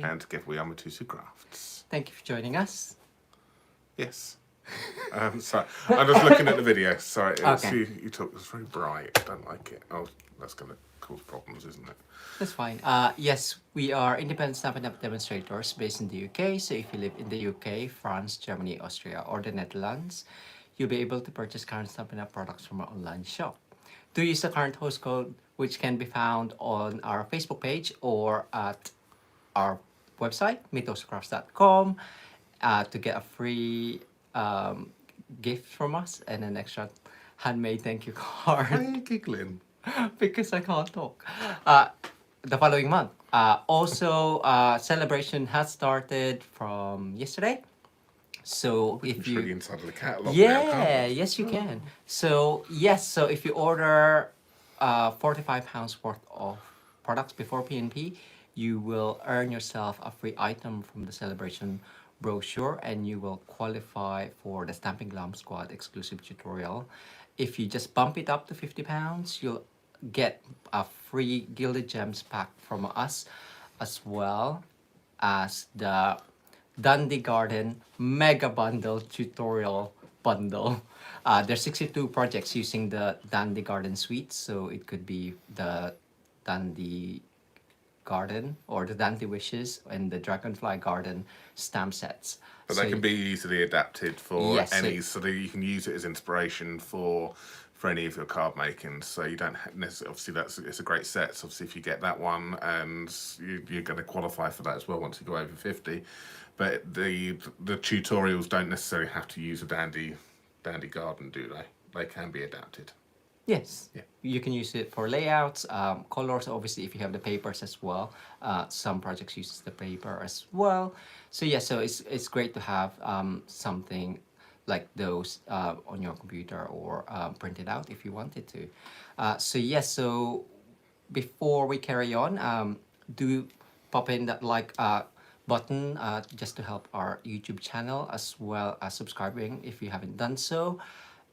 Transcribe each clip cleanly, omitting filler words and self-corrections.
And together we are Mitosu Crafts. Thank you for joining us. Yes. Sorry, I'm just looking at the video. Sorry, Okay. you talk. It's very bright. I don't like it. Oh, that's going to cause problems, isn't it? That's fine. Yes, we are independent Stampin Up demonstrators based in the UK. So if you live in the UK, France, Germany, Austria, or the Netherlands, you'll be able to purchase current Stampin Up products from our online shop. Do use the current host code, which can be found on our Facebook page or at our website, mitoscrafts.com, to get a free gift from us and an extra handmade thank you card. Why are you giggling? Because I can't talk. The following month. Also, celebration has started from yesterday. So We can if show you you, inside of the catalogue now, can't we? yes, you can. So yes, so if you order £45 worth of products before P&P, you will earn yourself a free item from the celebration brochure, and you will qualify for the Stamping Glam Squad exclusive tutorial. If you just bump it up to £50, you'll get a free Gilded Gems pack from us, as well as the Dundee Garden Mega Bundle Tutorial Bundle. There's 62 projects using the Dundee Garden suite, so it could be the Dundee Garden or the Dundee Wishes and the Dragonfly Garden stamp sets. But So they can be easily adapted for Yes, any, so that you can use it as inspiration for any of your card making. So you don't necessarily, obviously it's a great set. So obviously if you get that one, and you're going to qualify for that as well once you go over 50. But the tutorials don't necessarily have to use a dandy garden, do they? They can be adapted. Yes, Yeah. you can use it for layouts, colors, obviously if you have the papers as well. Some projects uses the paper as well. So yeah, so it's great to have something like those on your computer or printed out if you wanted to. So yes, so before we carry on, do pop in that like button just to help our YouTube channel, as well as subscribing if you haven't done so.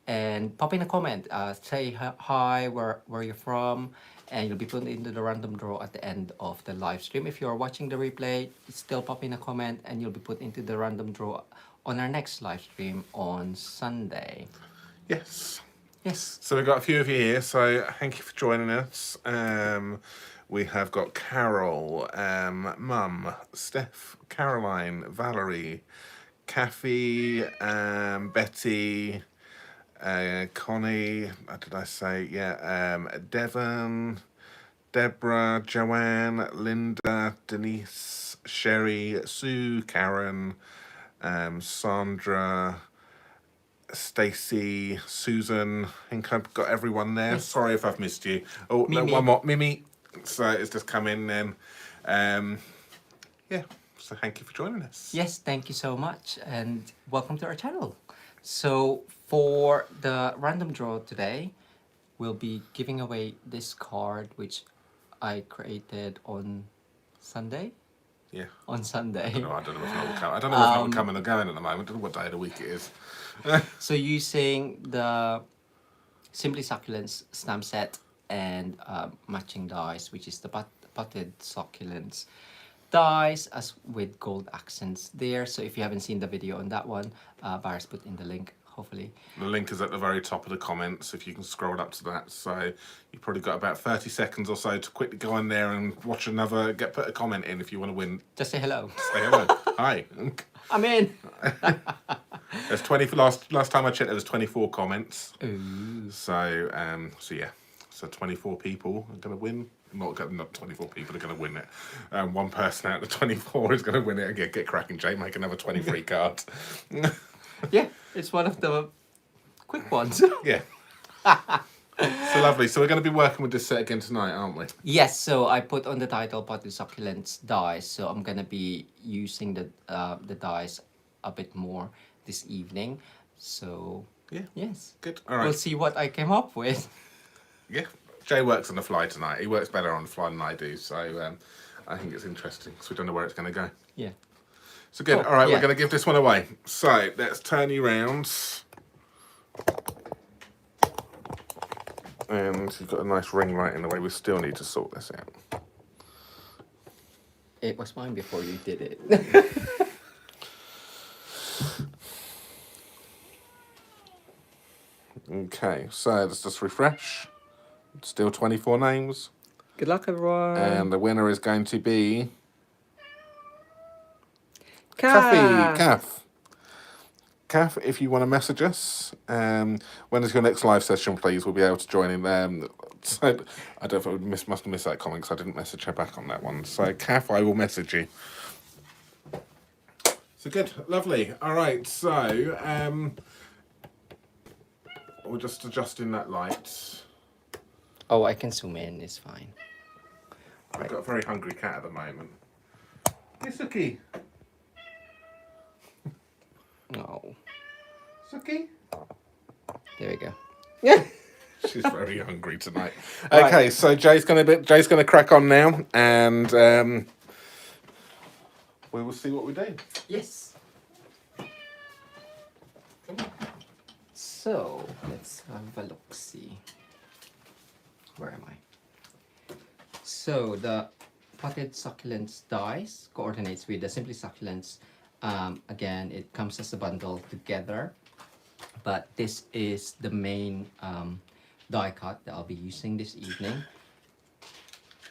And pop in a comment, say hi, where you're from, and you'll be put into the random draw at the end of the live stream. If you're watching the replay, still pop in a comment and you'll be put into the random draw on our next live stream on Sunday. Yes. Yes. So we've got a few of you here, so thank you for joining us. We have got Carol, Mum, Steph, Caroline, Valerie, Kathy, Betty, Connie, what did I say? Yeah, Devon, Deborah, Joanne, Linda, Denise, Sherry, Sue, Karen, Sandra, Stacey, Susan. I think I've got everyone there. Yes. Sorry if I've missed you. Oh, no, Mimi. one more. Mimi. So it's just come in then. Yeah, so thank you for joining us. Yes, thank you so much, and welcome to our channel. So for the random draw today, we'll be giving away this card, which I created on Sunday. Yeah. On Sunday. No, I don't know if that will come. I don't know if that will come and going at the moment. I don't know what day of the week it is. So using the Simply Succulents stamp set and matching dies, which is the Potted Succulents Dies, as with gold accents there. So if you haven't seen the video on that one, Barry's put in the link, hopefully. The link is at the very top of the comments, if you can scroll up to that. So you've probably got about 30 seconds or so to quickly go in there and watch another, put a comment in if you want to win. Just say hello. Say hello. Hi. I'm in. There's 20 for last time I checked, there was 24 comments. Ooh. So yeah. So 24 people are going to win. Not 24 people are going to win it. One person out of the 24 is going to win it. Again, get cracking, Jake. Make another 23 cards. Yeah, it's one of the quick ones. Yeah. So lovely. So we're going to be working with this set again tonight, aren't we? Yes, so I put on the title Potted Succulents Dies, so I'm going to be using the dies a bit more this evening. So, Yeah. yes. Good. All right. We'll see what I came up with. Yeah. Jay works on the fly tonight. He works better on the fly than I do. So I think it's interesting. So we don't know where it's going to go. Yeah. So good. Cool. All right, Yeah. we're going to give this one away. So let's turn you round. And you've got a nice ring light in the way. We still need to sort this out. It was fine before you did it. Okay, so let's just refresh. Still 24 names. Good luck, everyone. And the winner is going to be Ka! Kath. Kath, if you want to message us, when is your next live session, please? We'll be able to join in. So I don't know if I must have missed that comment because I didn't message her back on that one. So Kath, I will message you. So good, lovely. All right, so we're just adjusting that light. Oh, I can zoom in. It's fine. I've got a very hungry cat at the moment. Hey, Suki. Oh, Suki. there we go. She's very hungry tonight. Right. Okay, so Jay's gonna crack on now, and we will see what we do. Yes. So let's have a look. See. Where am I? So the Potted Succulents Dies coordinates with the Simply Succulents. Again, it comes as a bundle together, but this is the main die cut that I'll be using this evening.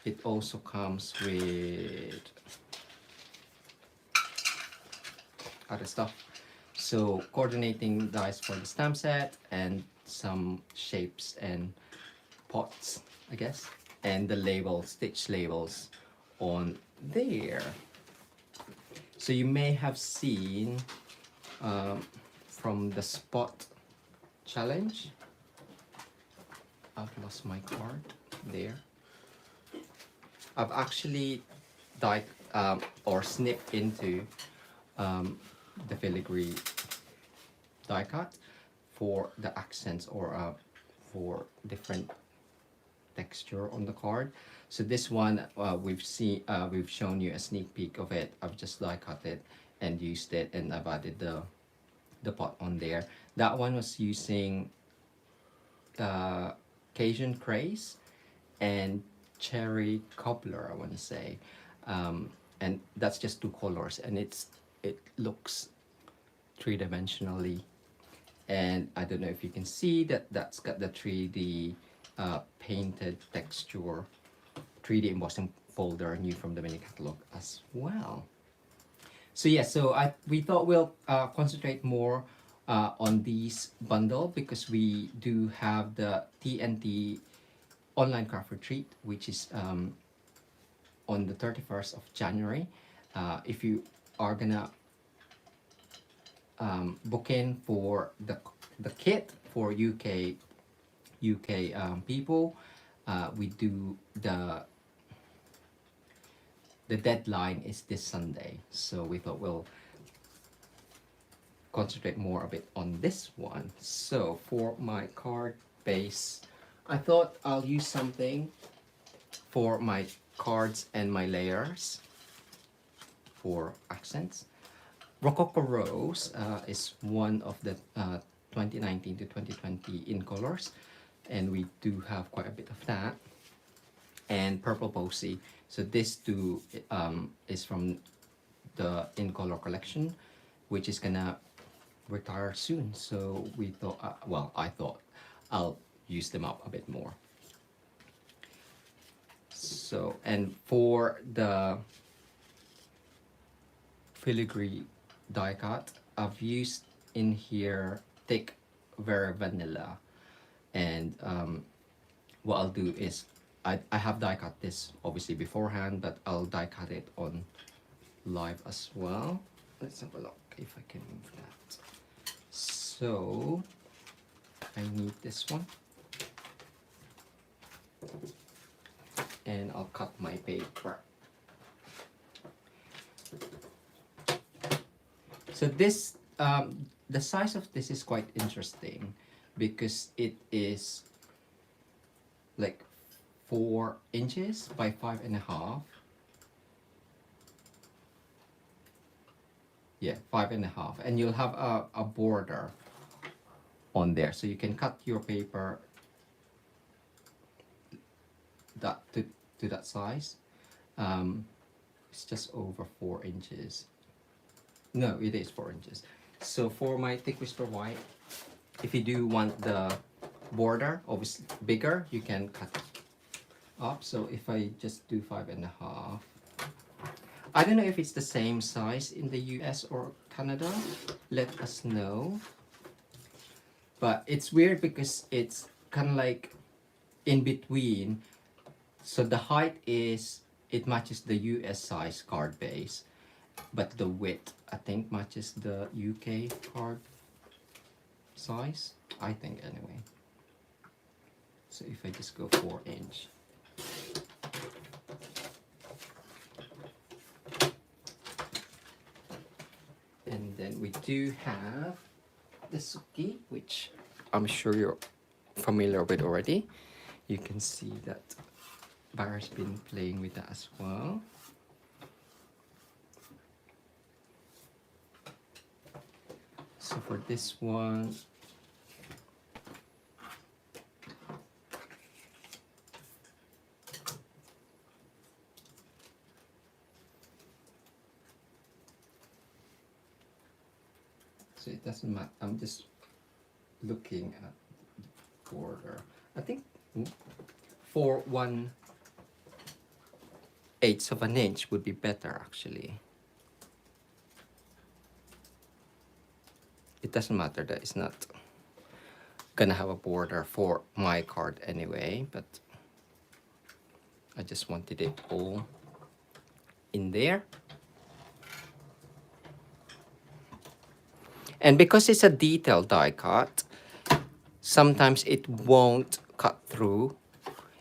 It also comes with other stuff. So coordinating dies for the stamp set and some shapes and pots, I guess, and the labels, stitch labels on there. So you may have seen from the spot challenge, I've lost my card there. I've actually dyed or snipped into the filigree die cut for the accents or for different texture on the card. So this one we've shown you a sneak peek of it. I've just die cut it and used it, and I've added the pot on there. That one was using Cajun Craze and Cherry Cobbler, I want to say, and that's just 2 colors, and it looks 3-dimensionally. And I don't know if you can see that's got the 3D painted texture, 3D embossing folder new from the Mini Catalogue as well. So yeah, so we thought we'll concentrate more on these bundle because we do have the TNT online craft retreat, which is on the 31st of January. If you are gonna book in for the kit for UK people, we do the deadline is this Sunday, so we thought we'll concentrate more a bit on this one. So for my card base, I thought I'll use something for my cards and my layers for accents. Rococo Rose is one of the 2019 to 2020 in colors, and we do have quite a bit of that. And Purple Posy, so this too is from the in color collection, which is gonna retire soon. So we thought, I thought I'll use them up a bit more. So, and for the filigree die cut, I've used in here thick Vera Vanilla, and what I'll do is I have die cut this obviously beforehand, but I'll die cut it on live as well. Let's have a look if I can move that. So I need this one, and I'll cut my paper. So this the size of this is quite interesting because it is like 4 inches by 5.5. Yeah, 5.5, and you'll have a border on there, so you can cut your paper that to that size. It's just over 4 inches. No, it is 4 inches. So for my thick whisper white, if you do want the border obviously bigger, you can cut up. So if I just do 5.5, I don't know if it's the same size in the US or Canada. Let us know. But it's weird because it's kind of like in between. So the height is, it matches the US size card base, but the width I think matches the UK card size, I think anyway. So if I just go 4 inch. And then we do have the Suki, which I'm sure you're familiar with already. You can see that Barra's been playing with that as well. So for this one, so it doesn't matter. I'm just looking at the border. I think for 1/8 of an inch would be better actually. It doesn't matter that it's not gonna have a border for my card anyway, but I just wanted it all in there. And because it's a detailed die cut, sometimes it won't cut through,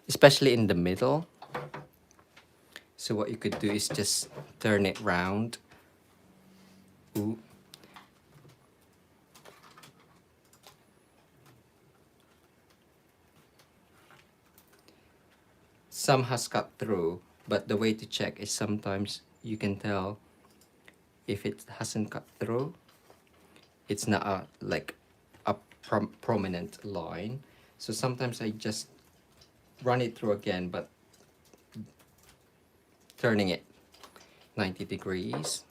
especially in the middle. So what you could do is just turn it round. Ooh. Some has cut through, but the way to check is sometimes you can tell if it hasn't cut through. It's not a, like a prominent line. So sometimes I just run it through again, but turning it 90 degrees.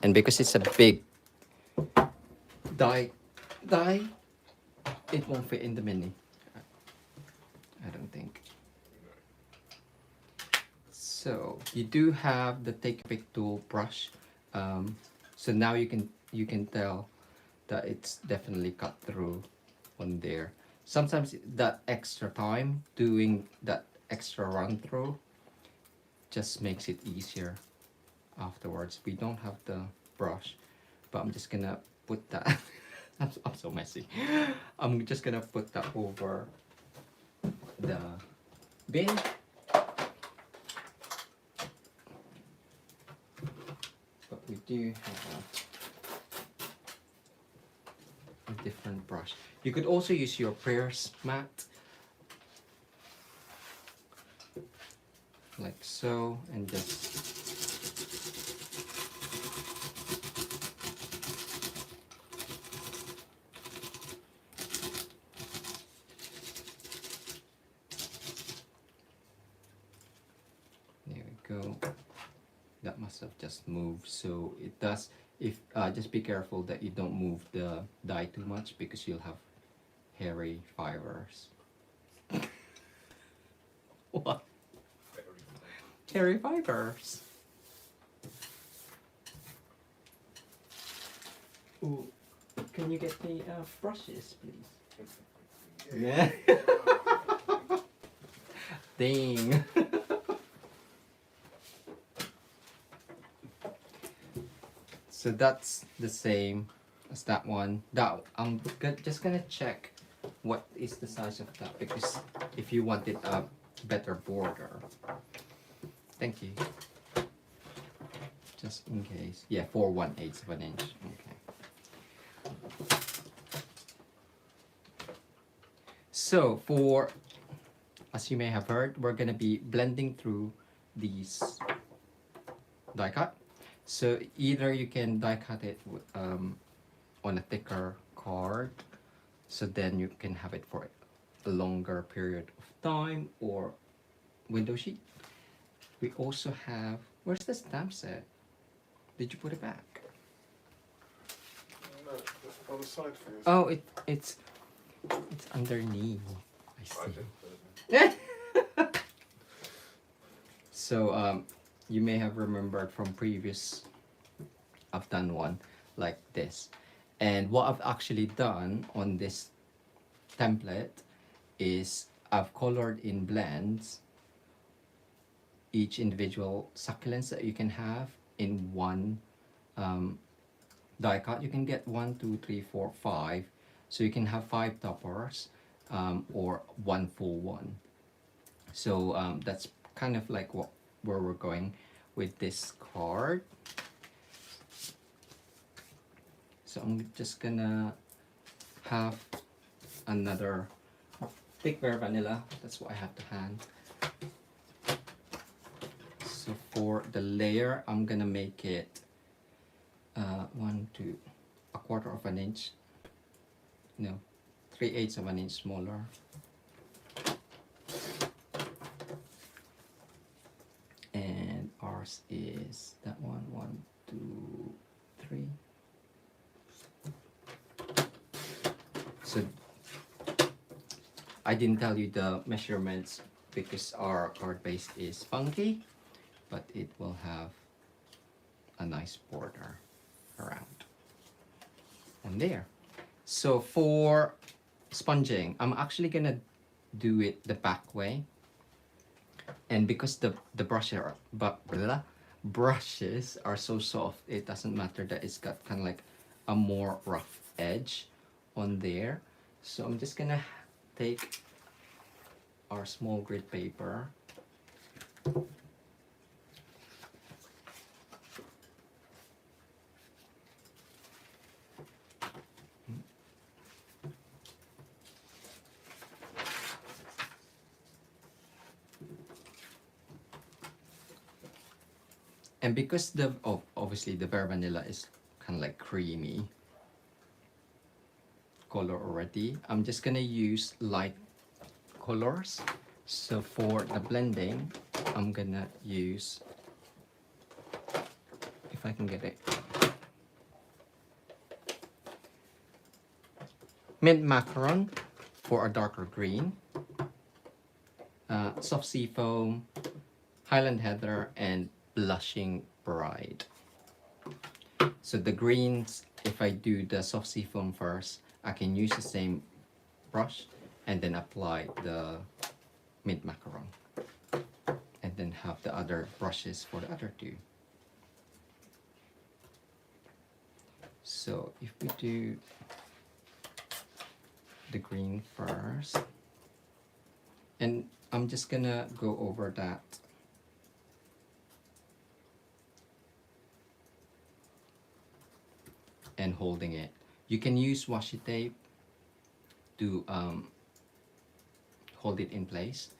And because it's a big die, it won't fit in the mini, I don't think. So you do have the take a pic tool brush. So now you can tell that it's definitely cut through on there. Sometimes that extra time doing that extra run through just makes it easier afterwards. We don't have the brush, but I'm just gonna put that I'm so messy. I'm just gonna put that over the bin. But we do have a different brush. You could also use your prayers mat, like so, and just go. That must have just moved, so it does. If just be careful that you don't move the die too much because you'll have hairy fibers. What? Hairy fibers. Ooh, can you get me brushes, please? Yeah. Dang. So that's the same as that one. That I'm just gonna check what is the size of that, because if you wanted a better border. Thank you. Just in case. Yeah, 4/1/8 of an inch. Okay. So for, as you may have heard, we're gonna be blending through these die cut. So either you can die cut it on a thicker card, so then you can have it for a longer period of time, or window sheet. We also have, where's the stamp set? Did you put it back? No, just on the side for you. Oh, it's underneath. I I see. didn't put it in. So you may have remembered from previous, I've done one like this. And what I've actually done on this template is I've colored in blends each individual succulents that you can have in one die cut. You can get 1, 2, 3, 4, 5. So you can have 5 toppers or one full one. So that's kind of like where we're going with this card. So I'm just gonna have another thick bare vanilla. That's what I have to hand. So for the layer, I'm gonna make it 1, 2, a quarter of an inch. No, 3/8 of an inch smaller. And ours is that one. 1, 2, 3. So I didn't tell you the measurements because our card base is funky, but it will have a nice border around and there. So for sponging, I'm actually gonna do it the back way, and because the brushes are so soft, it doesn't matter that it's got kind of like a more rough edge on there. So I'm just gonna take our small grid paper, and because obviously the bare vanilla is kind of like creamy color already, I'm just gonna use light colors. So for the blending, I'm gonna use, if I can get it, mint macaron for a darker green, soft sea foam, Highland heather, and blushing bride. So the greens, if I do the soft sea foam first, I can use the same brush and then apply the mint macaron, and then have the other brushes for the other two. So if we do the green first, and I'm just gonna go over that and holding it. You can use washi tape to hold it in place,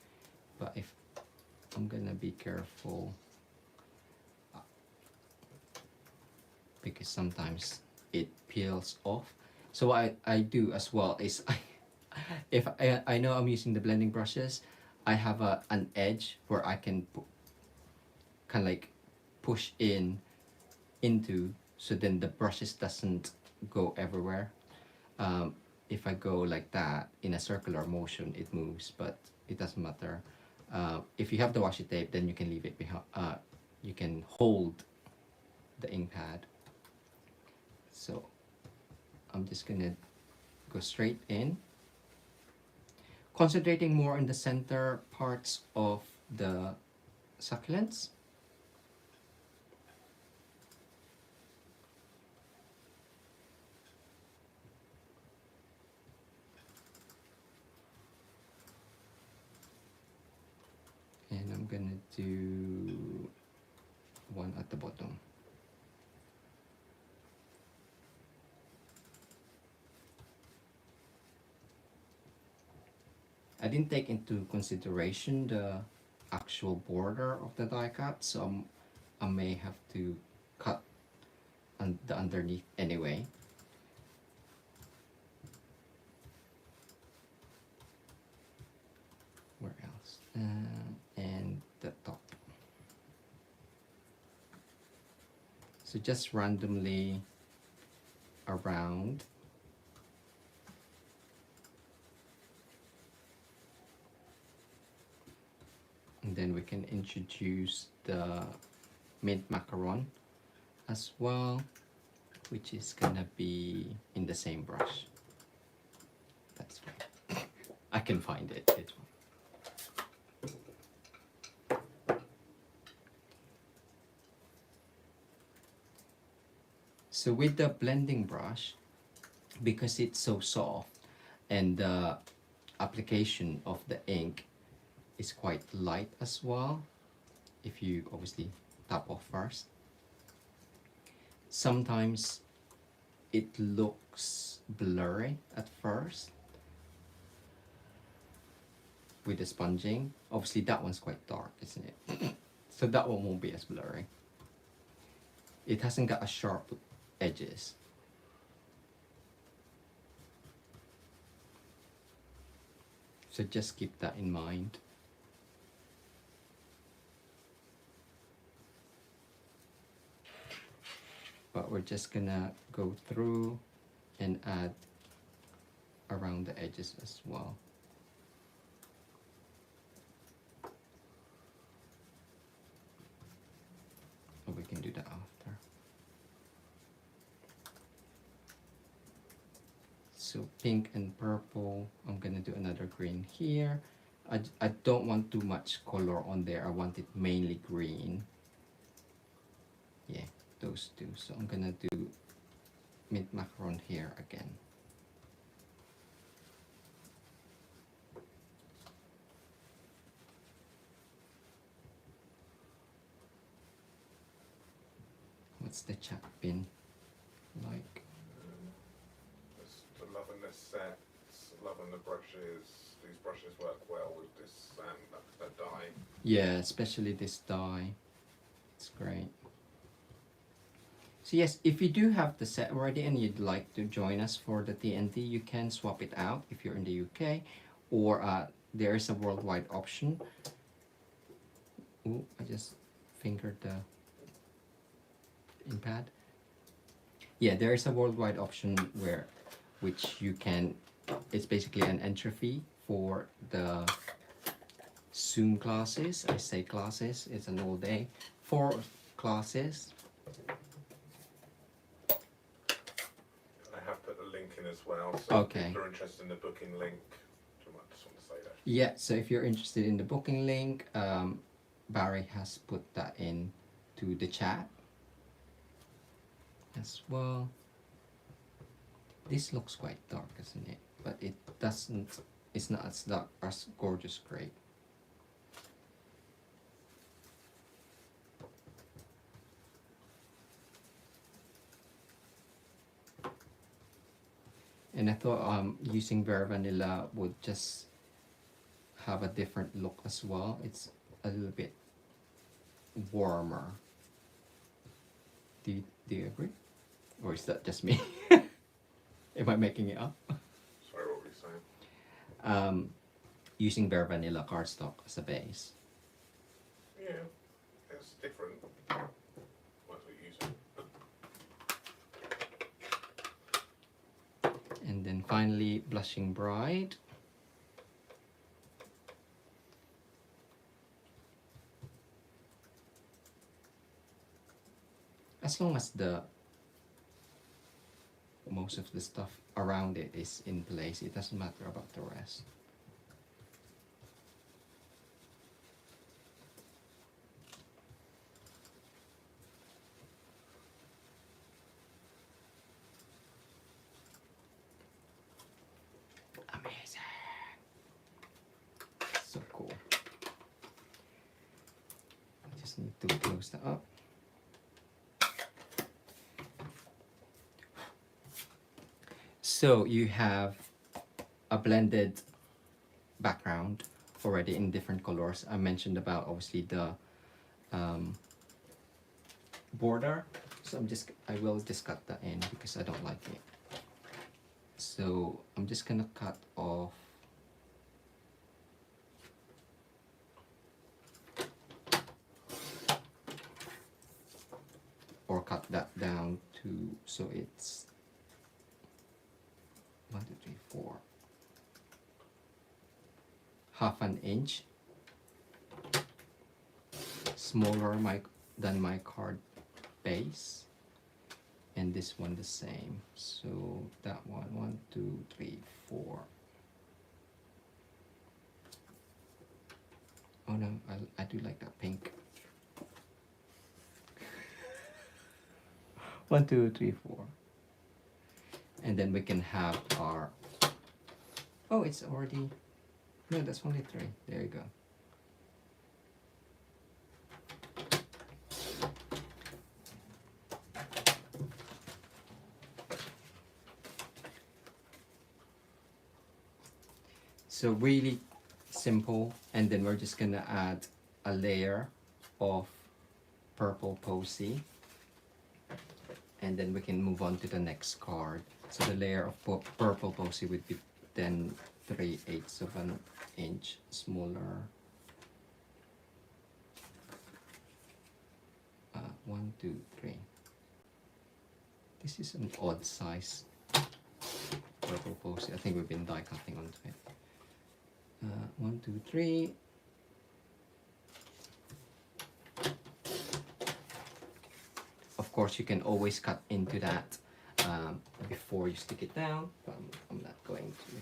but if I'm gonna be careful because sometimes it peels off. So what I do as well is if I know I'm using the blending brushes, I have an edge where I can kind of like push into, so then the brushes doesn't go everywhere. If I go like that in a circular motion, it moves, but it doesn't matter. If you have the washi tape, then you can leave it behind. You can hold the ink pad. So I'm just gonna go straight in, concentrating more on the center parts of the succulents. And I'm gonna do one at the bottom. I didn't take into consideration the actual border of the die cut, so I may have to cut the underneath anyway. Where else? And the top. So just randomly around. And then we can introduce the mint macaron as well, which is gonna be in the same brush. That's right. I can find it. This one. So with the blending brush, because it's so soft and the application of the ink is quite light as well, if you obviously tap off first, sometimes it looks blurry at first with the sponging. Obviously that one's quite dark, isn't it? So that one won't be as blurry. It hasn't got a sharp edges. So just keep that in mind. But we're just gonna go through and add around the edges as well. Or we can do that after. So pink and purple, I'm gonna do another green here. I don't want too much color on there, I want it mainly green. Yeah, those two. So I'm gonna do mint macaron here again. What's the chat bin like? Just loving the sets, loving the brushes. These brushes work well with this the dye. Yeah, especially this die. It's great. So yes, if you do have the set already and you'd like to join us for the TNT, you can swap it out if you're in the UK, or there is a worldwide option. Ooh, I just fingered the iPad. Yeah, there is a worldwide option which you can, it's basically an entry fee for the Zoom classes. I say classes, it's an all day. 4 classes. I have put the link in as well, so Okay. if people are interested in the booking link, you might just want to say that. Yeah, so if you're interested in the booking link, Barry has put that in to the chat as well. This looks quite dark, isn't it? But it doesn't, it's not as dark as gorgeous gray. And I thought using Bare Vanilla would just have a different look as well. It's a little bit warmer. Do you agree? Or is that just me? Am I making it up? Sorry, what were you saying? Using Bare Vanilla cardstock as a base. Yeah, it's different. What we're using. And then finally, Blushing Bride. As long as most of the stuff around it is in place, it doesn't matter about the rest. Amazing. So cool. I just need to close that up. So you have a blended background already in different colors. I mentioned about obviously the border. So I will just cut that in because I don't like it. So I'm just gonna cut off or cut that down to, so it's 1, 2, 3, 4, half an inch smaller than my card base, and this one the same. So that one, 1, 2, 3, 4. Oh no, I do like that pink. 1, 2, 3, 4. And then we can have our, oh, it's already, no, that's only 3. There you go. So really simple, and then we're just gonna add a layer of purple posy, and then we can move on to the next card. So the layer of purple posy would be then 3/8 of an inch smaller. 1, 2, 3. This is an odd size purple posy. I think we've been die cutting onto it. 1, 2, 3. Of course, you can always cut into that before you stick it down, but I'm not going to.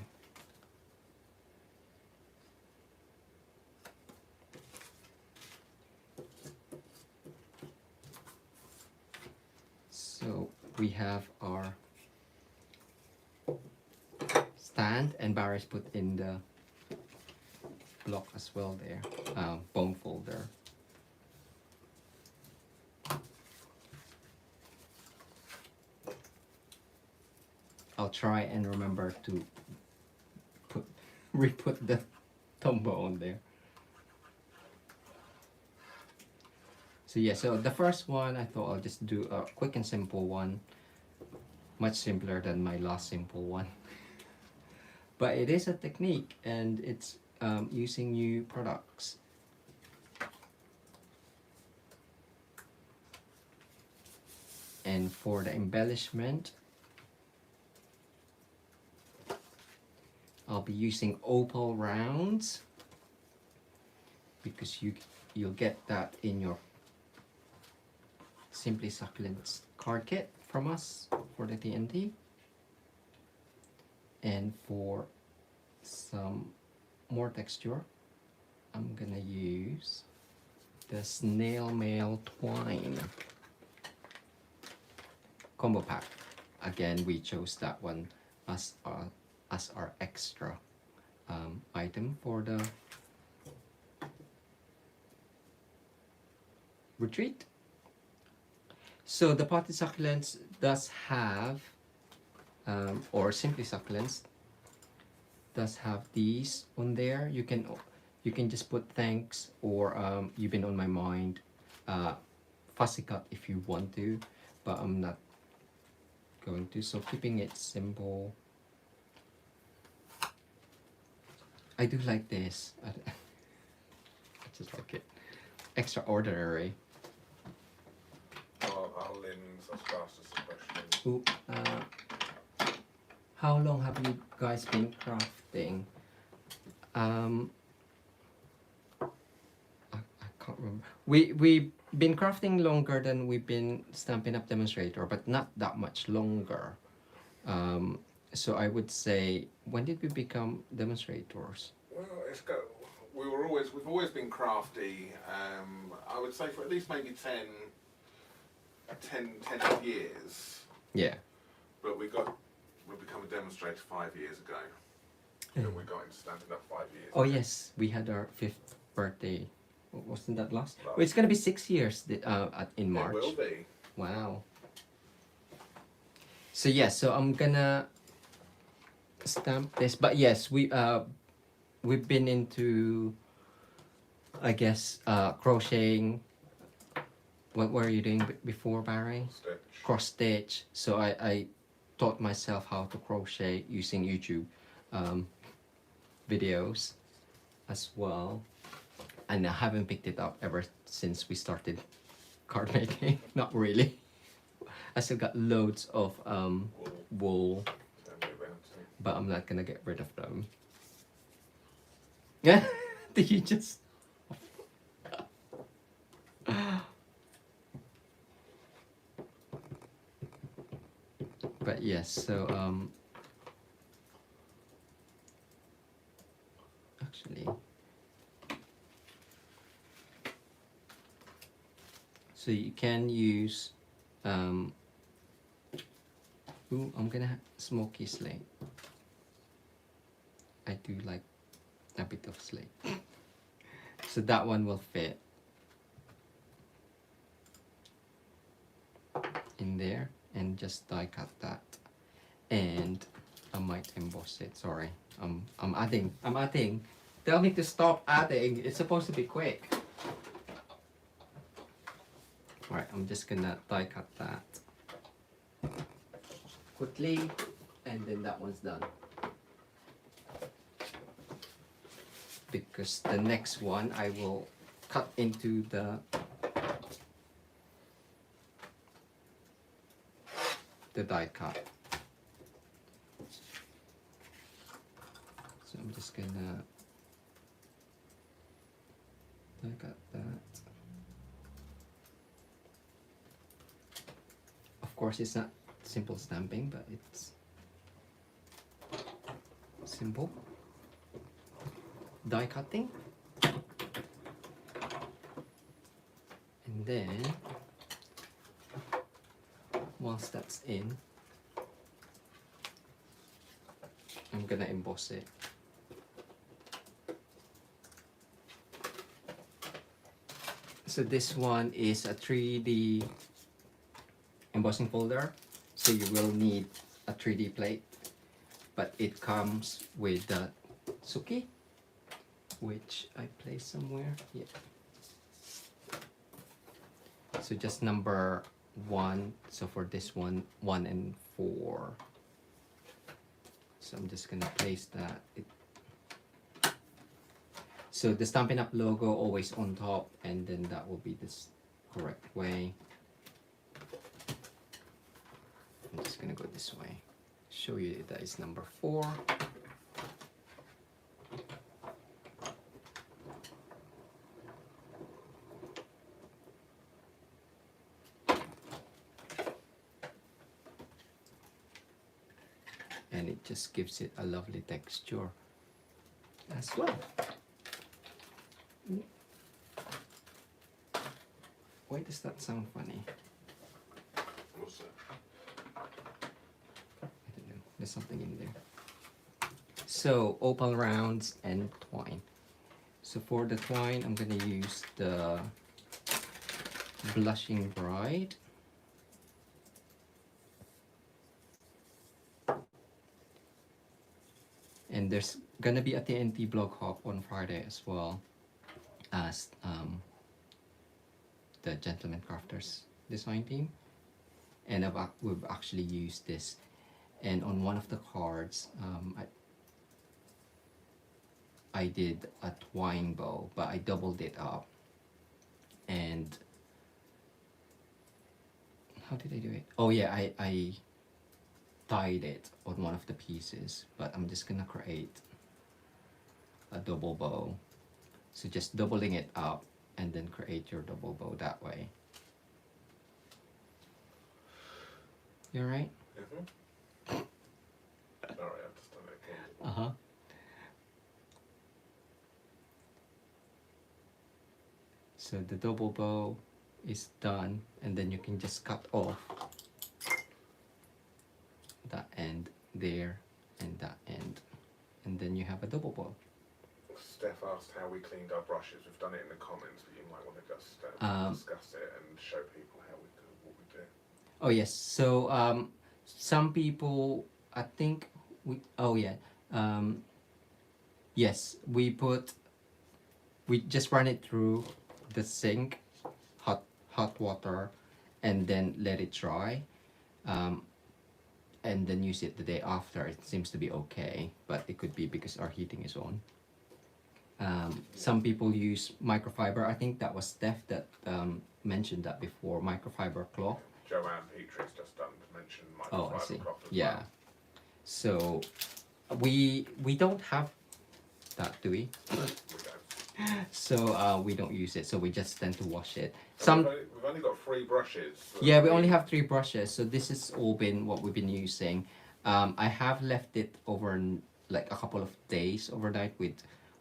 So we have our stand, and Barry's put in the block as well there, bone folder. I'll try and remember to re-put the tombow on there. So yeah, so the first one I thought I'll just do a quick and simple one, much simpler than my last simple one. But it is a technique, and it's using new products. And for the embellishment, I'll be using opal rounds because you'll get that in your Simply Succulents card kit from us for the TNT. And for some more texture, I'm gonna use the snail mail twine combo pack. Again, we chose that one as our extra item for the retreat. So the Potted Succulents does have, or Simply Succulents does have these on there. You can just put thanks, or you've been on my mind, fussy cut if you want to, but I'm not going to. So keeping it simple. I do like this. I just like it. Extraordinary. Our limbs are fast as a question. Ooh, how long have you guys been crafting? I can't remember. We've been crafting longer than we've been Stampin' Up Demonstrator, but not that much longer. So I would say, when did we become Demonstrators? Well, we've always been crafty. I would say for at least maybe 10 years. Yeah. But we become a demonstrator 5 years ago. And we got into Stampin' Up 5 years Oh ago. yes, we had our 5th birthday. Wasn't that last? Well, it's gonna be 6 years in March. It will be. Wow. So yeah, so I'm gonna stamp this, but yes, we've been into, I guess, crocheting What were you doing before, Barry? Stitch. Cross stitch. So I taught myself how to crochet using YouTube videos as well, and I haven't picked it up ever since we started card making. Not really. I still got loads of wool, Tell me about it. but I'm not gonna get rid of them. Yeah, did you just? But yes, so actually, so you can use ooh, I'm gonna have smoky slate. I do like a bit of slate. So that one will fit in there, and just die cut that. And I might emboss it. Sorry, I'm adding. Tell me to stop adding. It's supposed to be quick. Alright, I'm just gonna die cut that quickly, and then that one's done. Because the next one I will cut into the die cut. So I'm just gonna die cut that. Of course, it's not simple stamping, but it's simple die cutting. And then once that's in, I'm gonna emboss it. So this one is a 3D embossing folder, so you will need a 3D plate, but it comes with the Suki, which I placed somewhere. Yeah. So just number 1. So for this one, 1 and 4. So I'm just gonna place that. So the Stampin' Up logo always on top, and then that will be this correct way. I'm just gonna go this way. Show you that is number 4. And it just gives it a lovely texture as well. Why does that sound funny? What's that? I don't know. There's something in there. So opal rounds and twine. So for the twine, I'm gonna use the Blushing Bride. And there's gonna be a TNT blog hop on Friday as well as the Gentleman Crafters design team. And we've actually used this. And on one of the cards, I did a twine bow, but I doubled it up. And how did I do it? Oh yeah, I tied it on one of the pieces, but I'm just gonna create a double bow. So just doubling it up and then create your double bow that way. You alright? Mm-hmm. Sorry, I've just done it again. Uh-huh. So the double bow is done, and then you can just cut off that end there and that end, and then you have a double bow. Steph asked how we cleaned our brushes. We've done it in the comments, but you might want to just discuss it and show people how we do what we do. Oh yes, so some people, I think yes, we just run it through the sink, hot hot water and then let it dry, and then use it the day after. It seems to be okay, but it could be because our heating is on. Some people use microfiber. I think that was Steph that mentioned that before, microfiber cloth. Joanne Petrie's just done to mention Oh, I microfiber see. cloth as Yeah. well. So we don't have that, do we? We don't. So we don't use it. So we just tend to wash it. And we've only got 3 brushes. Yeah, we only have 3 brushes. So this has all been what we've been using. I have left it over like a couple of days overnight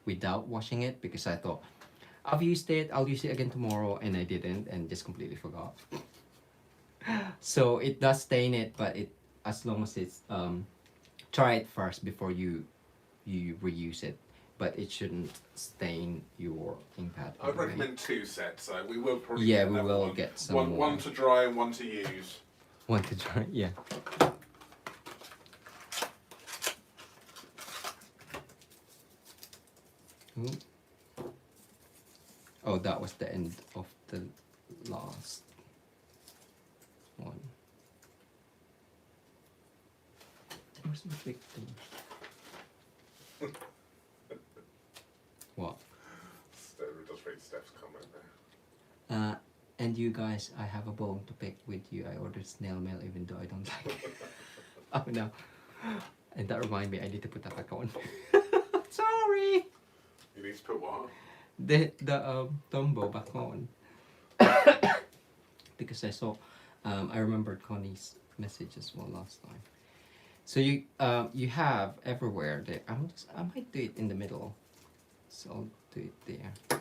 without washing it because I thought I've used it. I'll use it again tomorrow, and I didn't, and just completely forgot. So it does stain it, but it, as long as it's try it first before you reuse it, but it shouldn't stain your ink pad. I recommend 2 sets, so we will probably Yeah, get we another will one. get some one, more. one to dry and one to use. One to try, yeah. Ooh. Oh, that was the end of the last one. Where's my big thing? What? Just read Steph's comment there. And you guys, I have a bone to pick with you. I ordered snail mail even though I don't like it. Oh no. And that reminded me, I need to put that back on. Sorry! You need to put what? The Dumbo back on. Because I saw, I remembered Connie's message as well last time. So you have everywhere there. I might do it in the middle. So I'll do it there.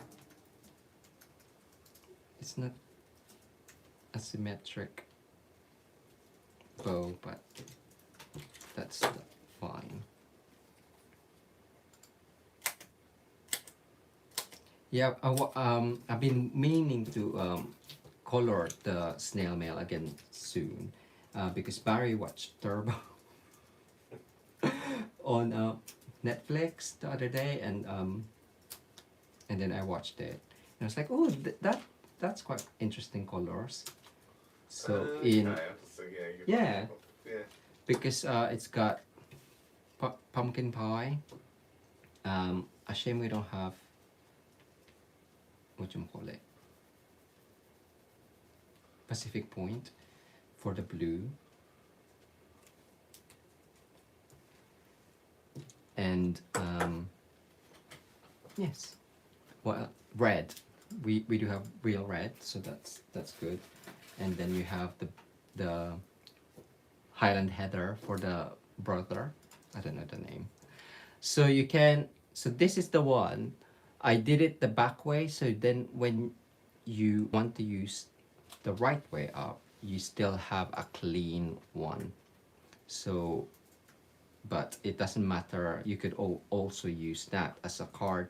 It's not a symmetric bow, but that's fine. Yeah, I've been meaning to color the snail mail again soon, because Barry watched Turbo on Netflix the other day, and then I watched it, and I was like, oh, that's quite interesting colors. So yeah, because it's got pumpkin pie. A shame we don't have, whatchamacallit, Pacific Point for the blue. And yes, well, red. We do have real red, so that's good. And then you have the Highland Heather for the brother. I don't know the name. So you can. So this is the one. I did it the back way. So then when you want to use the right way up, you still have a clean one. So, but it doesn't matter. You could also use that as a card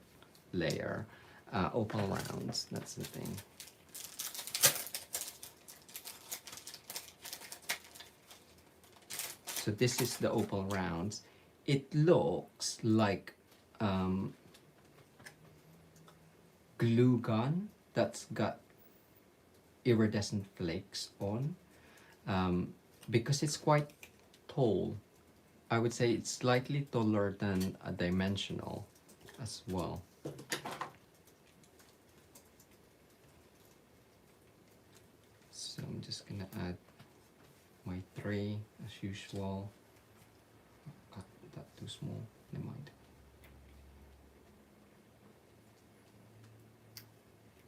layer. Opal rounds, that's the thing. So this is the opal rounds. It looks like glue gun that's got iridescent flakes on, because it's quite tall. I would say it's slightly taller than a dimensional as well. So I'm just gonna add my 3 as usual. Cut that too small, never mind.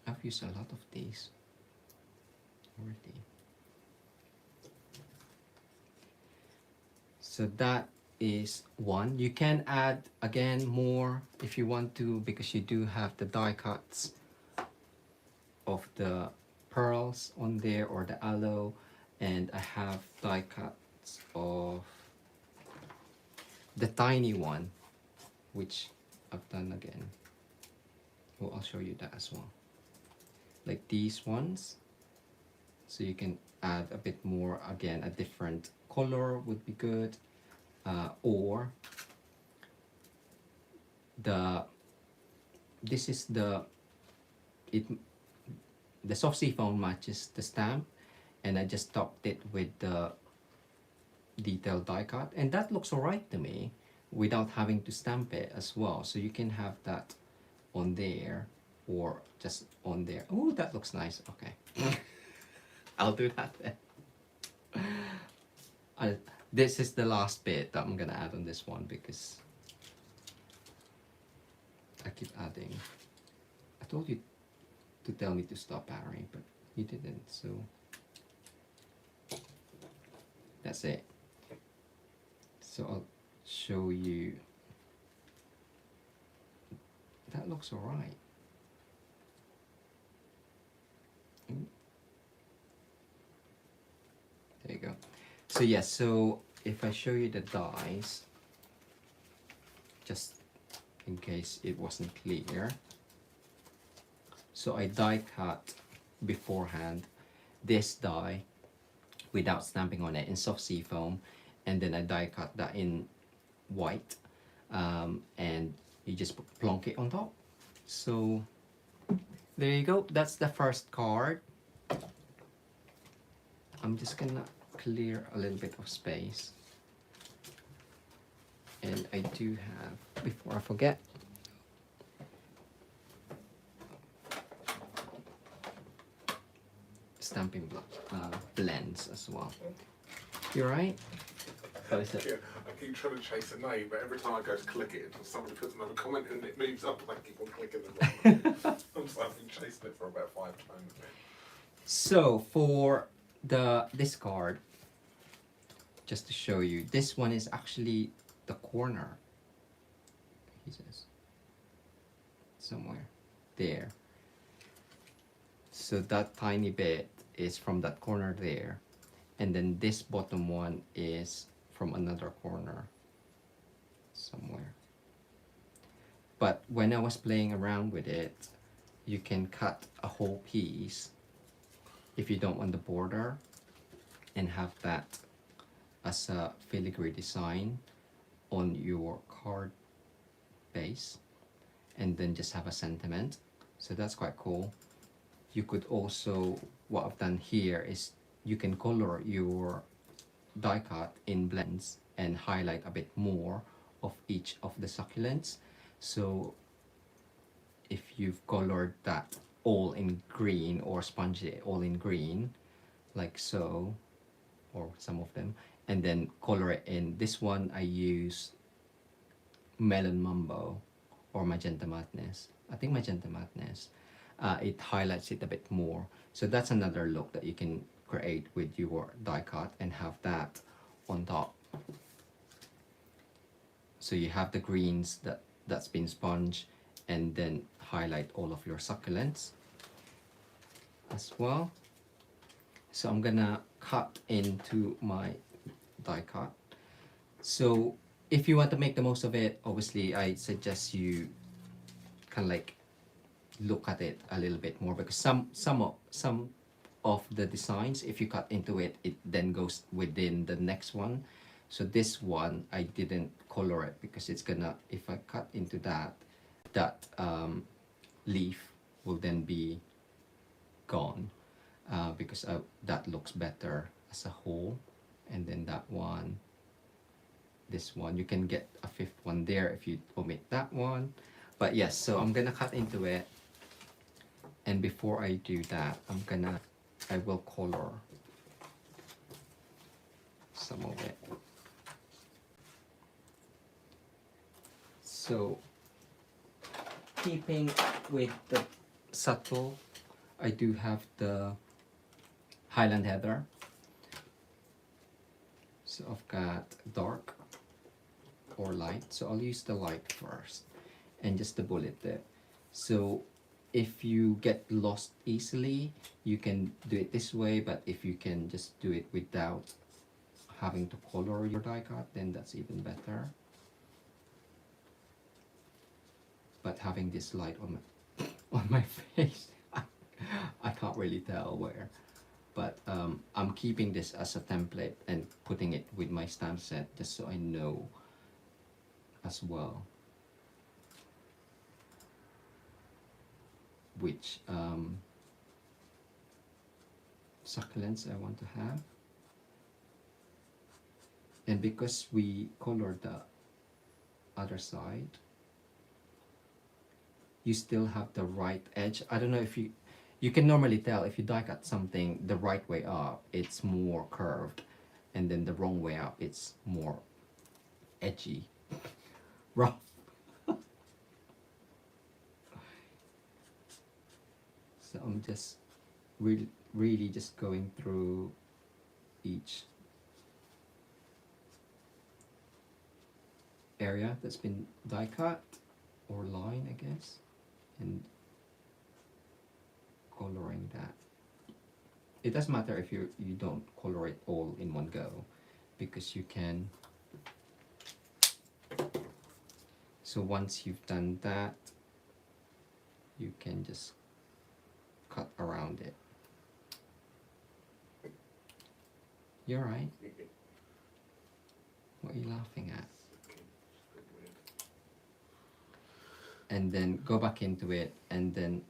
I've used a lot of these already. So that is one. You can add again more if you want to, because you do have the die cuts of the pearls on there or the aloe, and I have die cuts of the tiny one, which I've done again. Well, I'll show you that as well. Like these ones, so you can add a bit more. Again, a different color would be good, or this is the the soft seafoam matches the stamp, and I just topped it with the detailed die cut, and that looks alright to me without having to stamp it as well. So you can have that on there or just on there. Oh, that looks nice. Okay. I'll do that then. This is the last bit that I'm gonna add on this one because I keep adding. I told you to tell me to stop, Harry, but you didn't, so that's it. So I'll show you. That looks alright. There you go. So yeah, so if I show you the dies, just in case it wasn't clear. So I die cut beforehand this die without stamping on it in soft seafoam, and then I die cut that in white, and you just plonk it on top. So there you go, that's the first card. I'm just gonna clear a little bit of space, and I do have, before I forget, stamping blends as well. You right? How is it? Yeah, I keep trying to chase a name, but every time I go to click it, somebody puts another comment and it moves up, and I keep on clicking it. I'm just I've been chasing it for about 5 times. So for this card, just to show you, this one is actually the corner. He says somewhere there. So that tiny bit is from that corner there, and then this bottom one is from another corner somewhere. But when I was playing around with it, you can cut a whole piece if you don't want the border and have that as a filigree design on your card base, and then just have a sentiment. So that's quite cool. You could also, what I've done here is you can color your die cut in blends and highlight a bit more of each of the succulents. So if you've colored that all in green or spongy all in green, like so, or some of them, and then color it in. This one I use Melon Mambo or Magenta Madness. I think Magenta Madness. It highlights it a bit more. So that's another look that you can create with your die cut and have that on top. So you have the greens that's been sponged, and then highlight all of your succulents as well. So I'm gonna cut into my die cut. So if you want to make the most of it, obviously I suggest you kind of like look at it a little bit more, because some of the designs, if you cut into it, it then goes within the next one. So this one I didn't color it because it's gonna, if I cut into that leaf will then be gone, because that looks better as a whole. And then that one, this one, you can get a fifth one there if you omit that one. But yes, so I'm gonna cut into it, and before I do that, I will color some of it. So keeping with the subtle, I do have the Highland Heather. So I've got dark or light. So I'll use the light first and just the bullet there. So if you get lost easily, you can do it this way, but if you can just do it without having to color your die cut, then that's even better. But having this light on my face, I can't really tell where. But I'm keeping this as a template and putting it with my stamp set just so I know as well which succulents I want to have. And because we colored the other side, you still have the right edge. I don't know if you can normally tell if you die cut something the right way up, it's more curved, and then the wrong way up, it's more edgy, rough. So I'm just really just going through each area that's been die cut or line, I guess, and coloring that. It doesn't matter if you don't color it all in one go, because you can. So once you've done that, you can just cut around it. You're right. What are you laughing at? And then go back into it, and then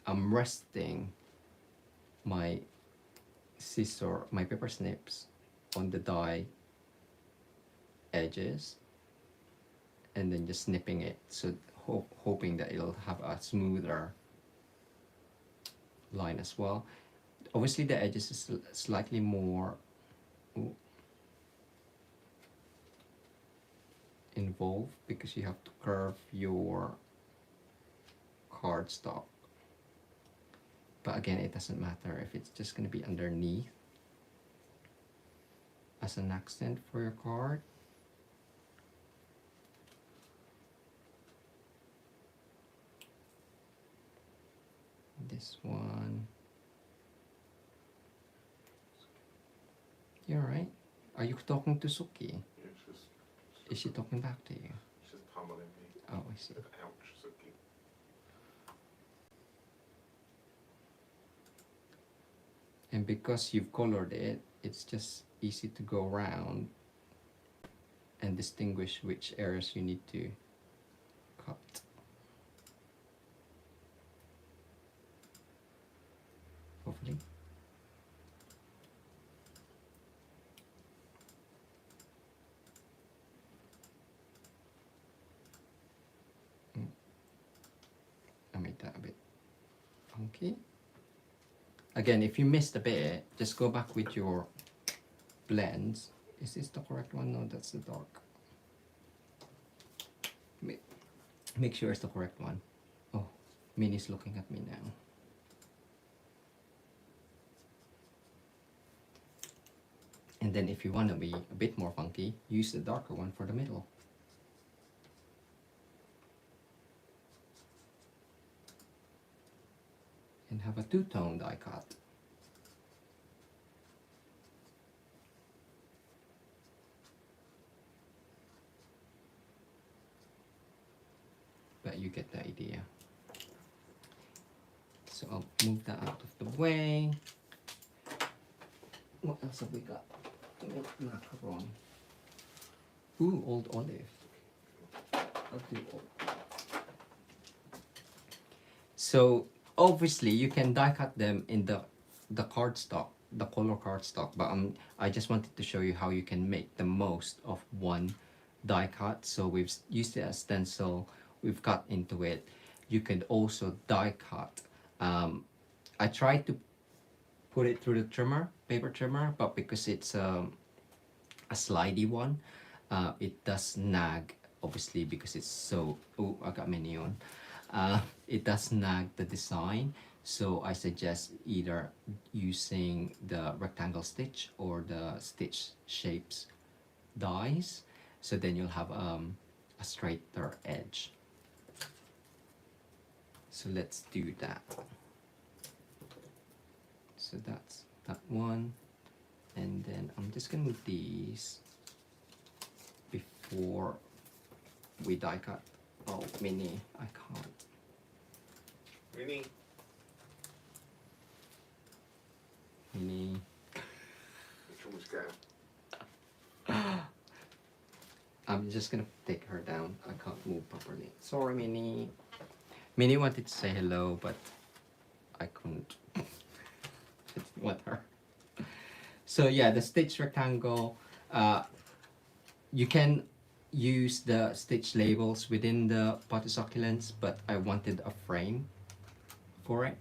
I'm resting my scissor, my paper snips on the die edges, and then just snipping it, so hoping that it'll have a smoother line as well. Obviously the edges is slightly more involved because you have to curve your cardstock. But again, it doesn't matter if it's just going to be underneath as an accent for your card. This one. You're right. Are you talking to Suki? Yeah, Is she talking back to you? she's pummeling me. Oh, I see. Ouch, Suki. And because you've colored it, it's just easy to go around and distinguish which areas you need to cut. Hopefully. I made that a bit funky. Again, if you missed a bit, just go back with your blends. Is this the correct one? No, that's the dark. Make sure it's the correct one. Oh, Minnie's looking at me now. And then if you want to be a bit more funky, use the darker one for the middle. And have a two-tone die cut. But you get the idea. So I'll move that out of the way. What else have we got? Macaron. Ooh, old olive. I'll do old. So obviously you can die cut them in the cardstock, the color cardstock, but I just wanted to show you how you can make the most of one die cut. So we've used it as stencil, we've cut into it. You can also die cut. I tried to put it through the trimmer, paper trimmer, but because it's a slidey one, it does nag, obviously, because it's so, oh, I got many on. It does nag the design, so I suggest either using the rectangle stitch or the stitch shapes dies, so then you'll have a straighter edge. So let's do that. So that's that one, and then I'm just gonna move these before we die cut. Oh, Minnie, I can't. Minnie. Minnie. Which one was going? I'm just gonna take her down. I can't move properly. Sorry, Minnie. Minnie wanted to say hello, but I couldn't. I didn't want her So yeah, the stitch rectangle, you can use the stitch labels within the Potted Succulents, but I wanted a frame for it.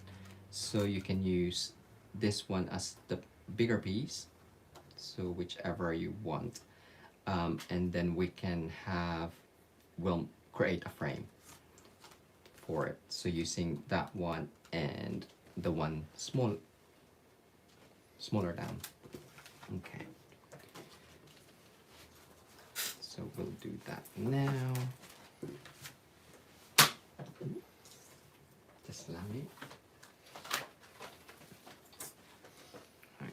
So you can use this one as the bigger piece, so whichever you want. And then we can have, we'll create a frame for it. So using that one and the one smaller down. Okay. So we'll do that now. Just allow me. Right.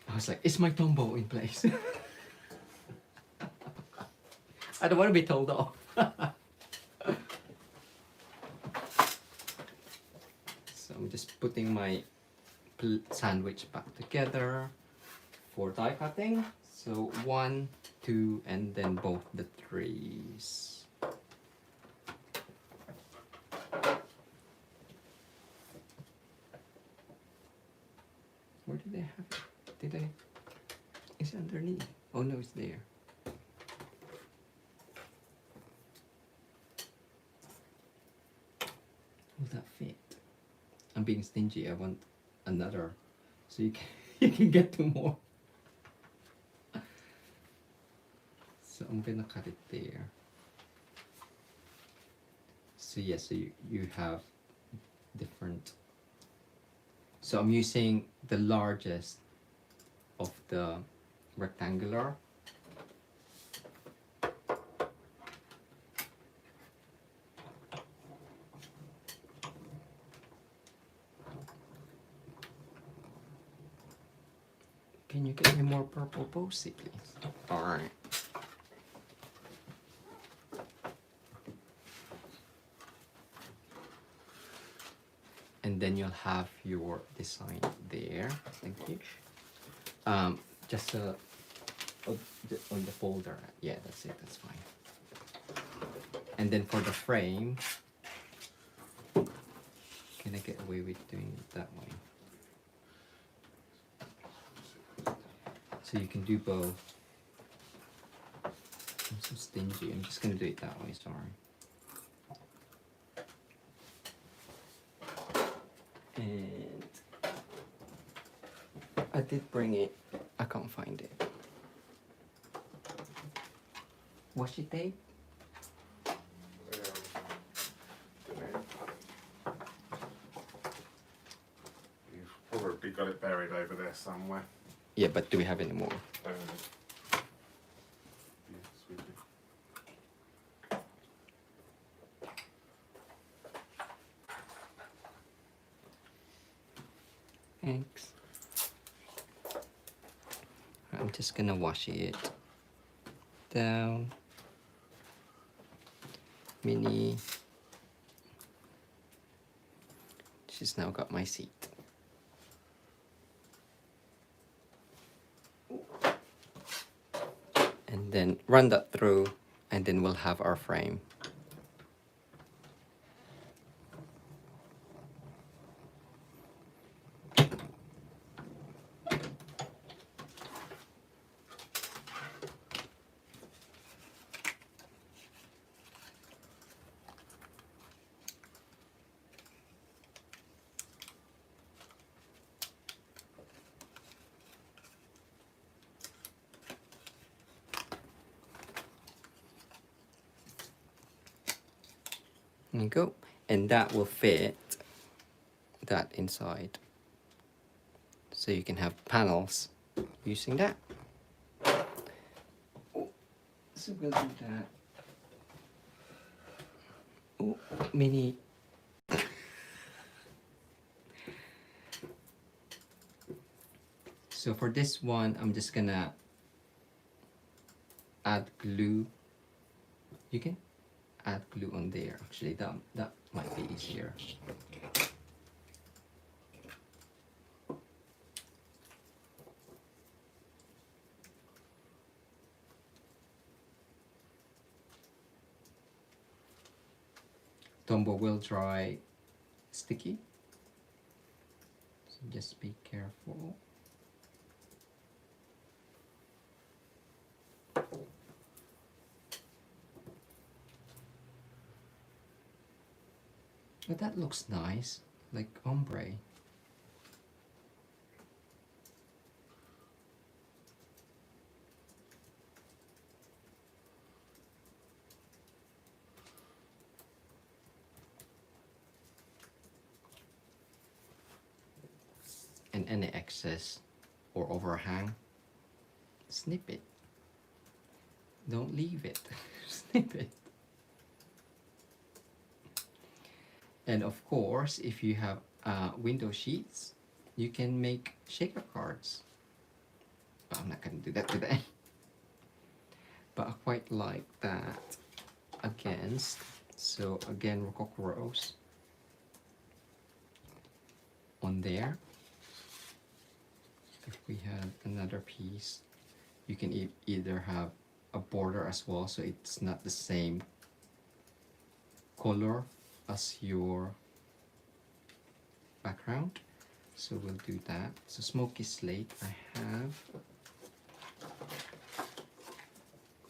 I was like, is my Tombow in place? I don't want to be told off. So I'm just putting my sandwich back together for die cutting. So 1, 2, and then both the 3s. Where did they have it? Did I? Is it underneath? Oh no, it's there. Will that fit? I'm being stingy. I want another, so you can you can get 2 more. So I'm gonna cut it there. So yeah, so you have different. So I'm using the largest of the rectangular. Can you get me more purple posy, please? Alright. And then you'll have your design there. Thank you. Just on the folder. Yeah, that's it. That's fine. And then for the frame, can I get away with doing it that way? So you can do both. I'm so stingy. I'm just gonna do it that way. Sorry. And I did bring it. I can't find it. Washi tape? You've probably got it buried over there somewhere. Yeah, but do we have any more? Yes, we do. Thanks. I'm just gonna wash it down. Mini. She's now got my seat. And then run that through, and then we'll have our frame. There you go. And that will fit that inside. So you can have panels using that. Oh, so we'll do that. Oh, mini. So for this one, I'm just gonna add glue. You can add glue on there. Actually, that might be easier. Tombow will dry sticky, so just be careful. But that looks nice, like ombre. And any excess or overhang, snip it. Don't leave it. Snip it. And of course, if you have window sheets, you can make shaker cards. But I'm not going to do that today. But I quite like that against. So again, Rococo Rose on there. If we had another piece, you can either have a border as well, so it's not the same color as your background. So we'll do that. So smoky slate I have.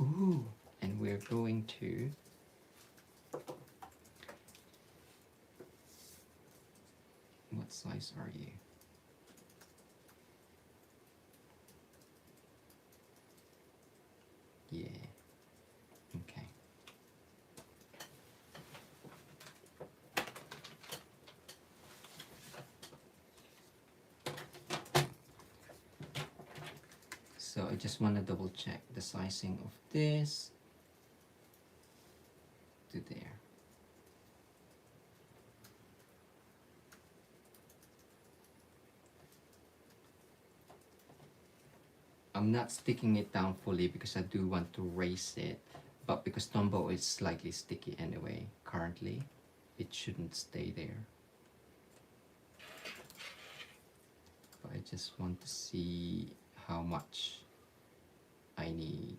Ooh, and we're going to what size are you? Yeah. Okay. So I just want to double check the sizing of this to there. I'm not sticking it down fully because I do want to raise it, but because Tombow is slightly sticky anyway currently, it shouldn't stay there. But I just want to see how much I need.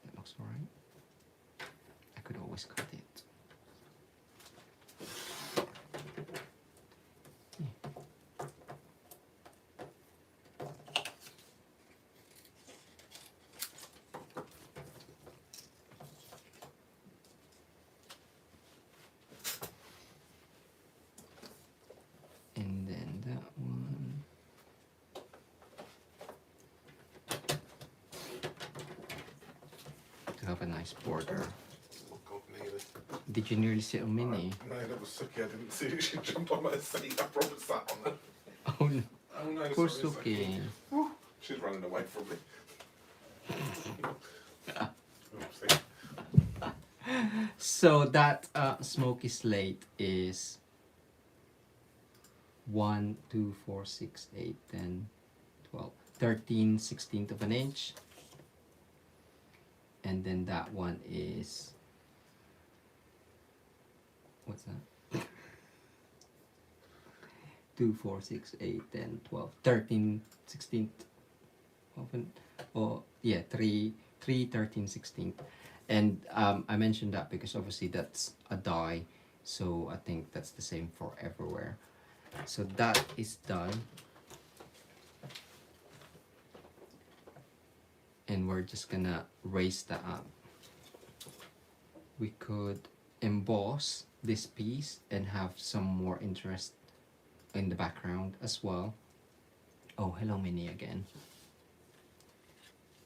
That looks alright. I could always cut it. And then that one. To have a nice border. Oh God, nearly. Did you nearly sit on Mini? No, that was Suki. I didn't see she jumped on my seat. I probably sat on her. Oh no. Oh no, Poor sorry, Suki. Whew, she's running away from me. Oopsie. So that smoky slate is 1, 2, 4, 6, 8, 10, 12, 13, 16th of an inch. And then that one is, what's that? 2, 4, 6, 8, 10, 12, 13, 16th of an, oh yeah, 3, 13, 16th. And I mentioned that because obviously that's a die, so I think that's the same for everywhere. So that is done. And we're just gonna raise that up. We could emboss this piece and have some more interest in the background as well. Oh, hello Mini again.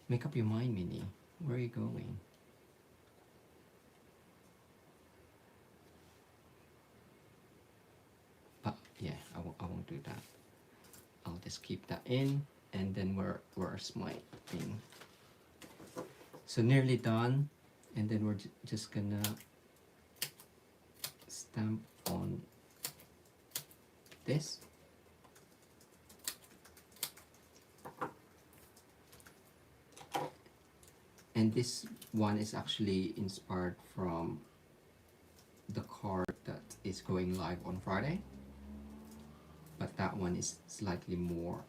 Make up your mind, Mini. Where are you going? But yeah, I won't do that. I'll just keep that in, and then where's my thing? So nearly done, and then we're just gonna stamp on this. And this one is actually inspired from the card that is going live on Friday, but that one is slightly more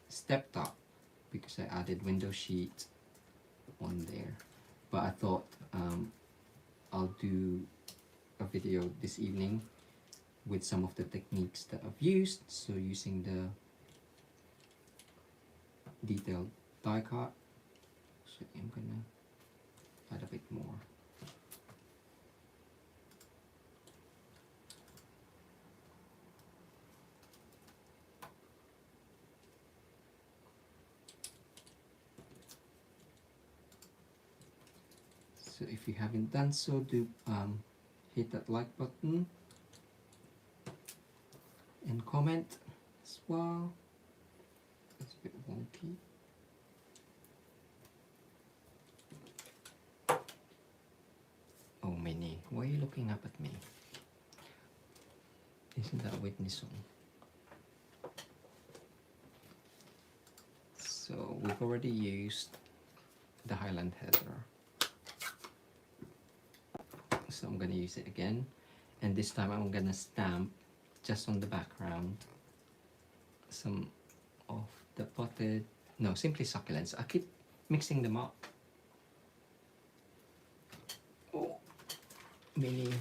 stepped up because I added window sheet on there. But I thought I'll do a video this evening with some of the techniques that I've used. So using the detailed die cut, so I'm gonna add a bit more. So if you haven't done so, do hit that like button and comment as well. It's a bit wonky. Oh, Mini, why are you looking up at me? Isn't that Whitney song? So we've already used the Highland heather. So I'm gonna use it again, and this time I'm gonna stamp just on the background some of the potted, no, simply succulents. I keep mixing them up. Oh, Mini,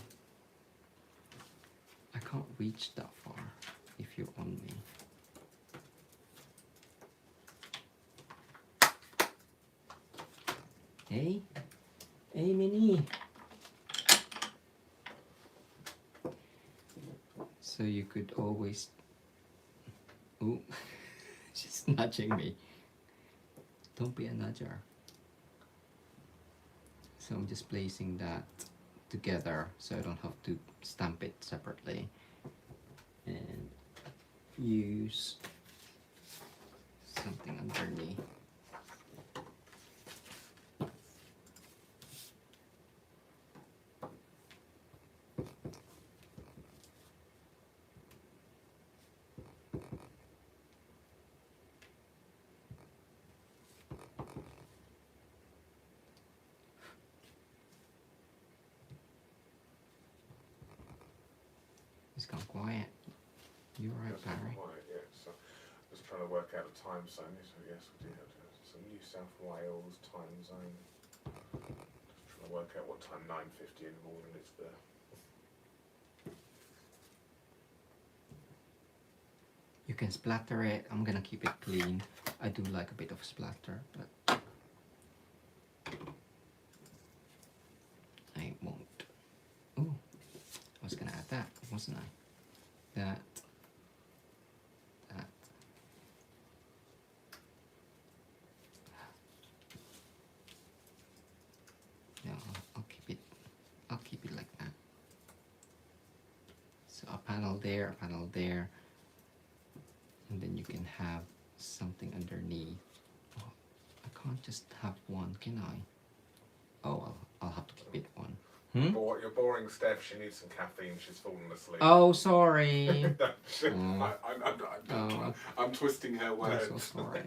I can't reach that far if you're on me. Hey, hey, Mini. So you could always, ooh, she's nudging me. Don't be a nudger. So I'm just placing that together so I don't have to stamp it separately. And use something underneath. It's gone quiet. You're right, Barry. Quiet, yeah. So just trying to work out the time zone. So yes, we do have some New South Wales time zone. Just trying to work out what time 9:50 in the morning is there. You can splatter it. I'm gonna keep it clean. I do like a bit of splatter, but I won't. Ooh, I was gonna add that, wasn't I? That. No, I'll keep it. I'll keep it like that. So a panel there, a panel there, and then you can have something underneath. Oh, I can't just have one, can I? Oh, I'll have to keep it one. You're boring Steph. She needs some caffeine. She's fallen asleep. Oh, sorry. I'm twisting her words. I'm so sorry.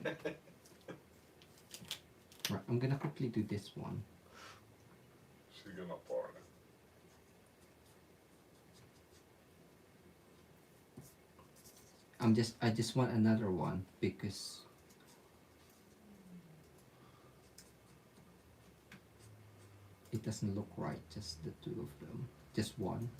Right, I'm gonna quickly do this one. She's gonna pour it. I just want another one because it doesn't look right, just the two of them. Just one.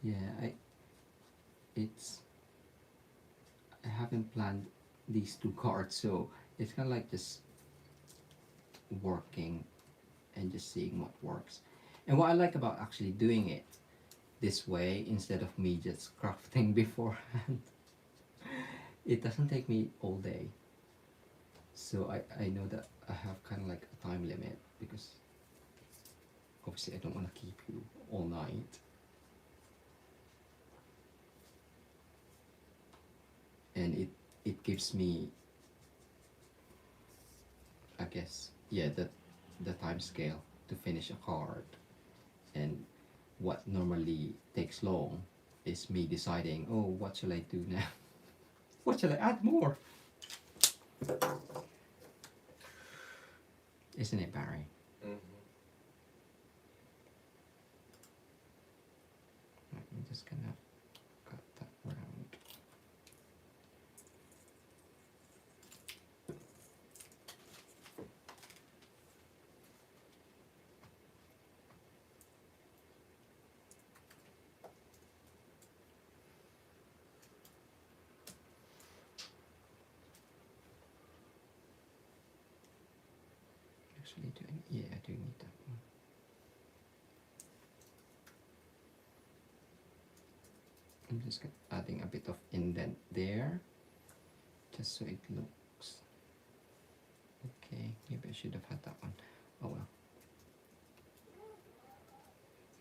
Yeah, I haven't planned these two cards, so it's kind of like just working and just seeing what works. And what I like about actually doing it this way instead of me just crafting beforehand, it doesn't take me all day. So I know that I have kind of like a time limit because obviously I don't want to keep you all night. And it gives me, I guess, yeah, the time scale to finish a card. And what normally takes long is me deciding, oh, what shall I do now? What shall I add more? Isn't it, Barry? Mm-hmm. I'm just gonna Actually, yeah, I do need that one. I'm just adding a bit of indent there, just so it looks okay. Maybe I should have had that one. Oh well.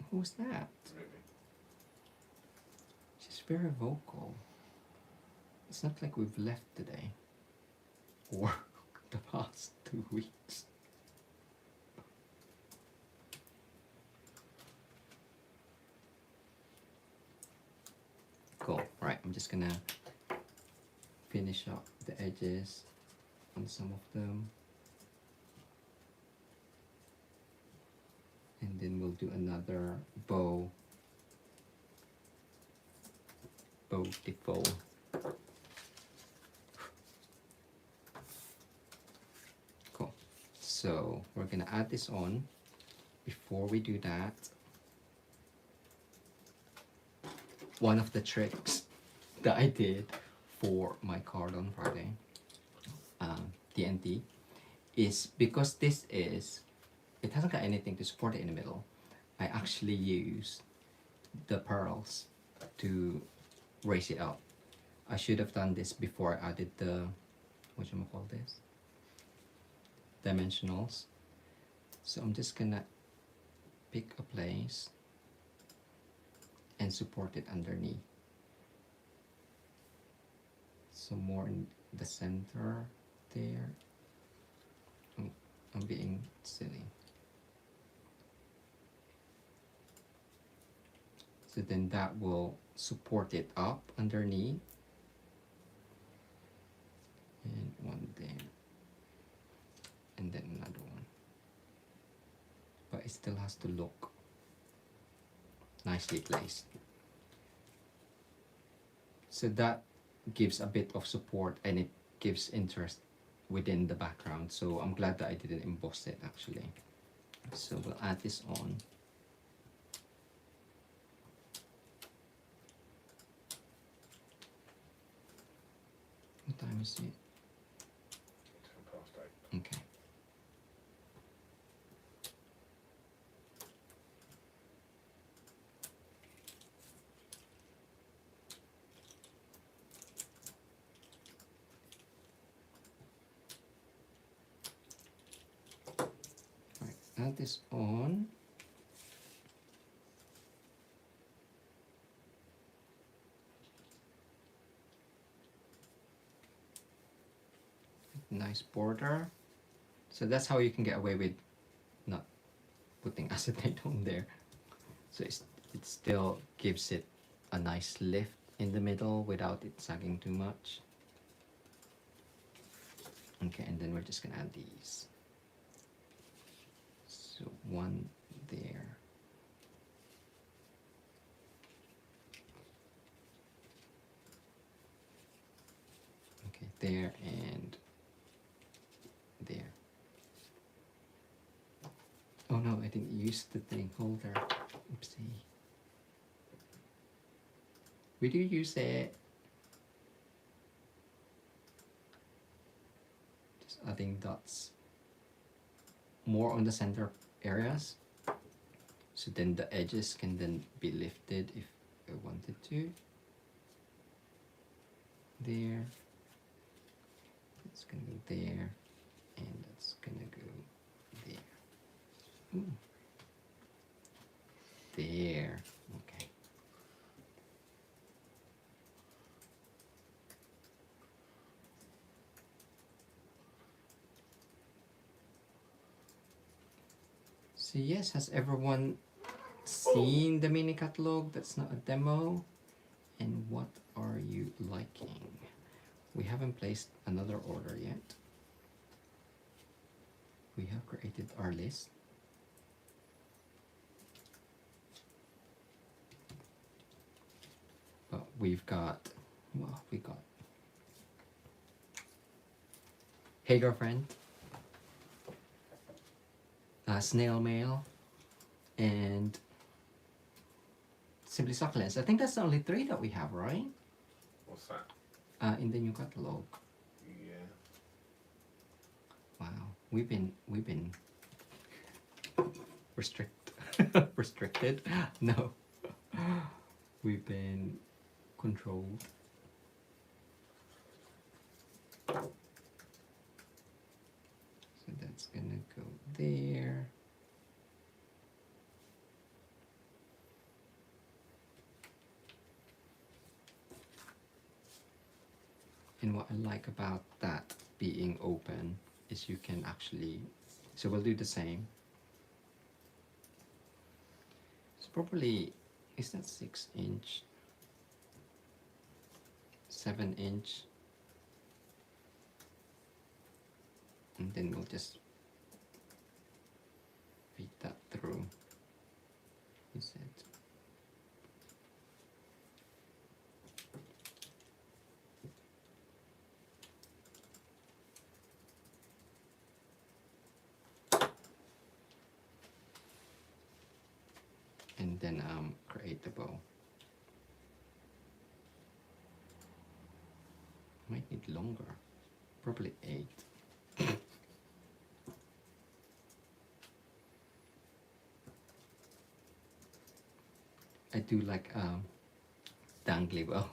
Who's that? She's very vocal. It's not like we've left today or the past 2 weeks. Cool. Right, I'm just gonna finish up the edges on some of them. And then we'll do another bow default. Cool. So we're gonna add this on. Before we do that, one of the tricks that I did for my card on Friday, TNT, is because it hasn't got anything to support it in the middle. I actually use the pearls to raise it up. I should have done this before I added the, whatchamacallit, dimensionals. So I'm just gonna pick a place and support it underneath. So more in the center there. I'm being silly. So then that will support it up underneath. And one there. And then another one. But it still has to look nicely placed. So that gives a bit of support and it gives interest within the background. So I'm glad that I didn't emboss it actually. So we'll add this on. What time is it? 8:10. Okay. Right, add this on. Nice border. So that's how you can get away with not putting acetate on there. So it still gives it a nice lift in the middle without it sagging too much. Okay, and then we're just gonna add these. So one there. Okay, there and there. Oh no, I didn't use the thing holder. Oopsie. We do use it. Just adding dots more on the center areas. So then the edges can then be lifted if I wanted to. There. It's gonna go there. And that's gonna go there. Ooh. There. Okay. So yes, has everyone seen the mini catalog? That's not a demo. And what are you liking? We haven't placed another order yet. We have created our list. But we've got, well, we got Hey Girlfriend, Snail Mail, and Simply Succulents. I think that's the only 3 that we have, right? What's that? In the new catalog. Yeah. Wow, we've been restricted. No, we've been controlled. So that's gonna go there. And what I like about that being open is you can actually, so we'll do the same. It's probably, is that 6-inch? 7-inch? And then we'll just feed that through. Is it? And then create the bow. Might need longer, probably 8. I do like dangly bow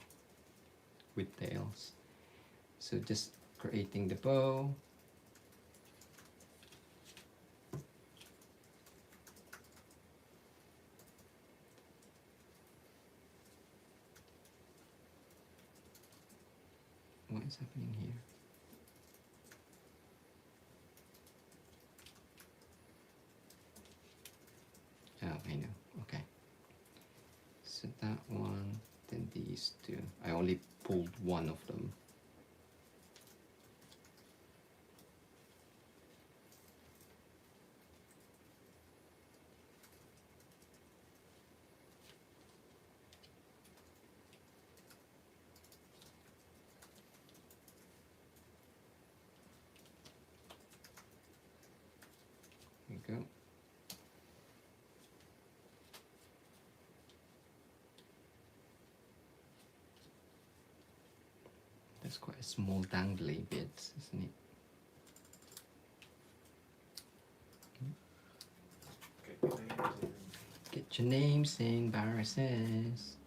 with tails. So just creating the bow. What is happening here? Oh, I know. Okay. So that one, then these two. I only pulled one of them. There you go. That's quite a small dangly bit, isn't it? Get your names in, Barry says.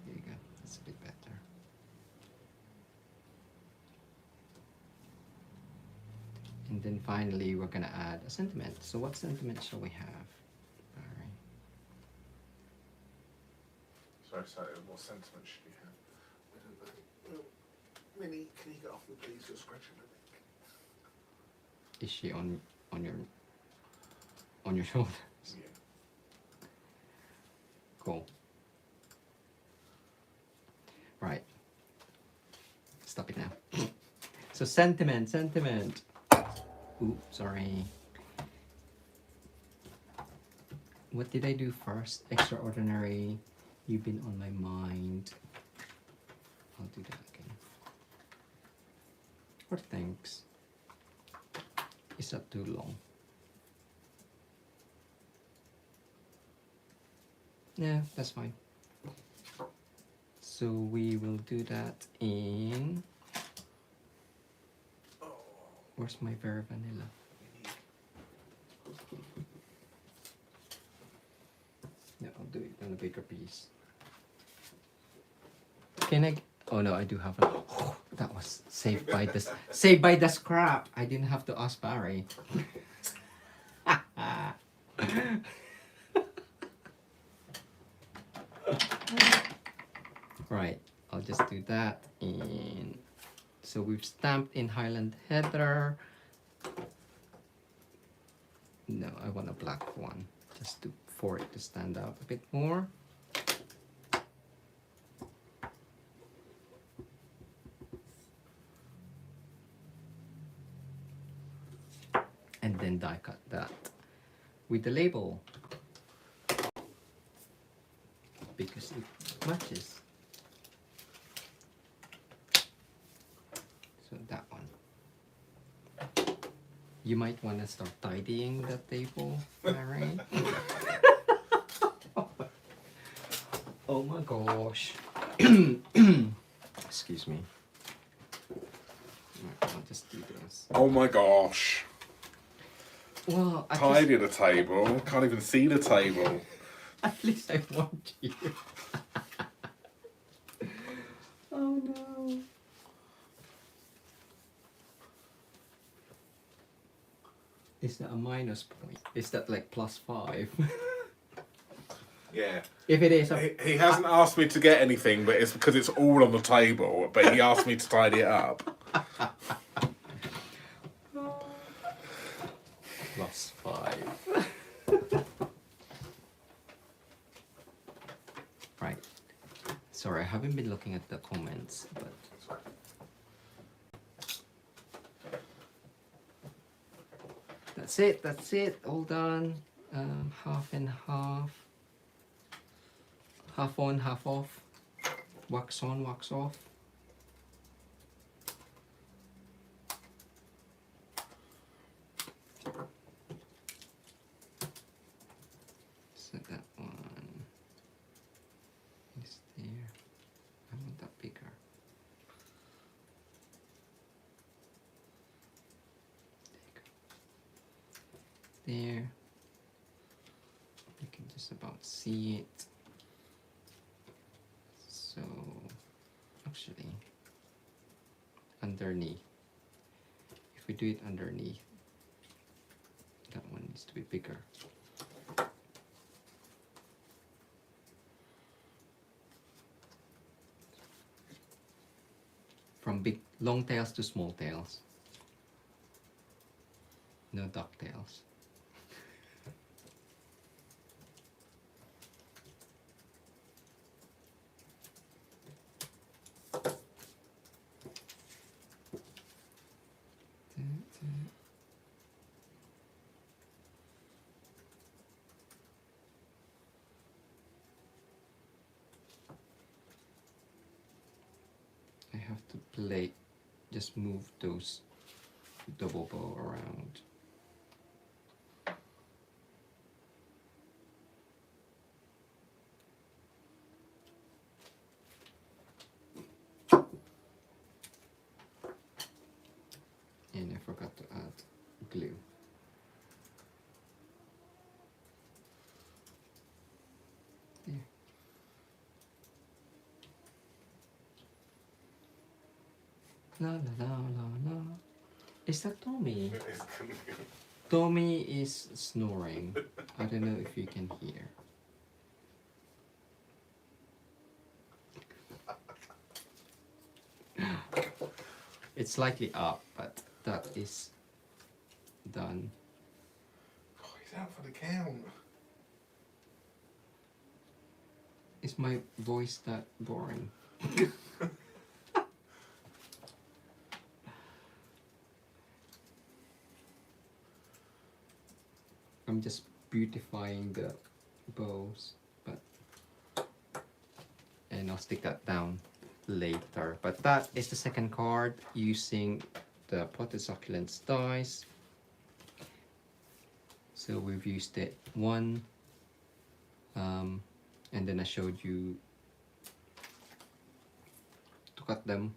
There you go, that's a bit better. And then finally we're gonna add a sentiment. So what sentiment shall we have, Barry? Sorry, what sentiment should you have? I don't know. Mini, can you get off me please? You're scratching my neck. Is she on your shoulders? Yeah. Cool. Right. Stop it now. So sentiment. Ooh, sorry. What did I do first? Extraordinary. You've been on my mind. I'll do that again. Or thanks. Is that too long? Yeah, that's fine. So we will do that in... Where's my Very Vanilla? Yeah, I'll do it on a bigger piece. Can I? Oh no, I do have an. Oh, that was saved by the scrap. I didn't have to ask Barry. Right, I'll just do that in. So we've stamped in Highland header. No, I want a black one just for it to stand out a bit more. And then die cut that with the label because it matches. So that one. You might want to start tidying the table, Mary. Oh my gosh. Excuse me. Right, I'll just do this. Oh my gosh. Well, tidy the table. Can't even see the table. At least I want you. Oh no. Is that a minus point? Is that like +5? Yeah. If it is, He hasn't asked me to get anything, but it's because it's all on the table. But he asked me to tidy it up. +5. Right. Sorry, I haven't been looking at the comments, but. That's it, all done. Half and half. Half on, half off. Wax on, wax off. So that one is there. I want that bigger. There. You can just about see it. So, actually, underneath. If we do it underneath, that one needs to be bigger. From big long tails to small tails. No duck tails. I have to play, just move those double bow around. And I forgot to add glue. There. La la la la la. Is that Tommy? Tommy is snoring. I don't know if you can hear. It's slightly up, but that is done. Oh, he's out for the count. Is my voice that boring? I'm just beautifying the bows, but and I'll stick that down later. But that is the second card using the Potted Succulents Dies. So we've used it one, and then I showed you to cut them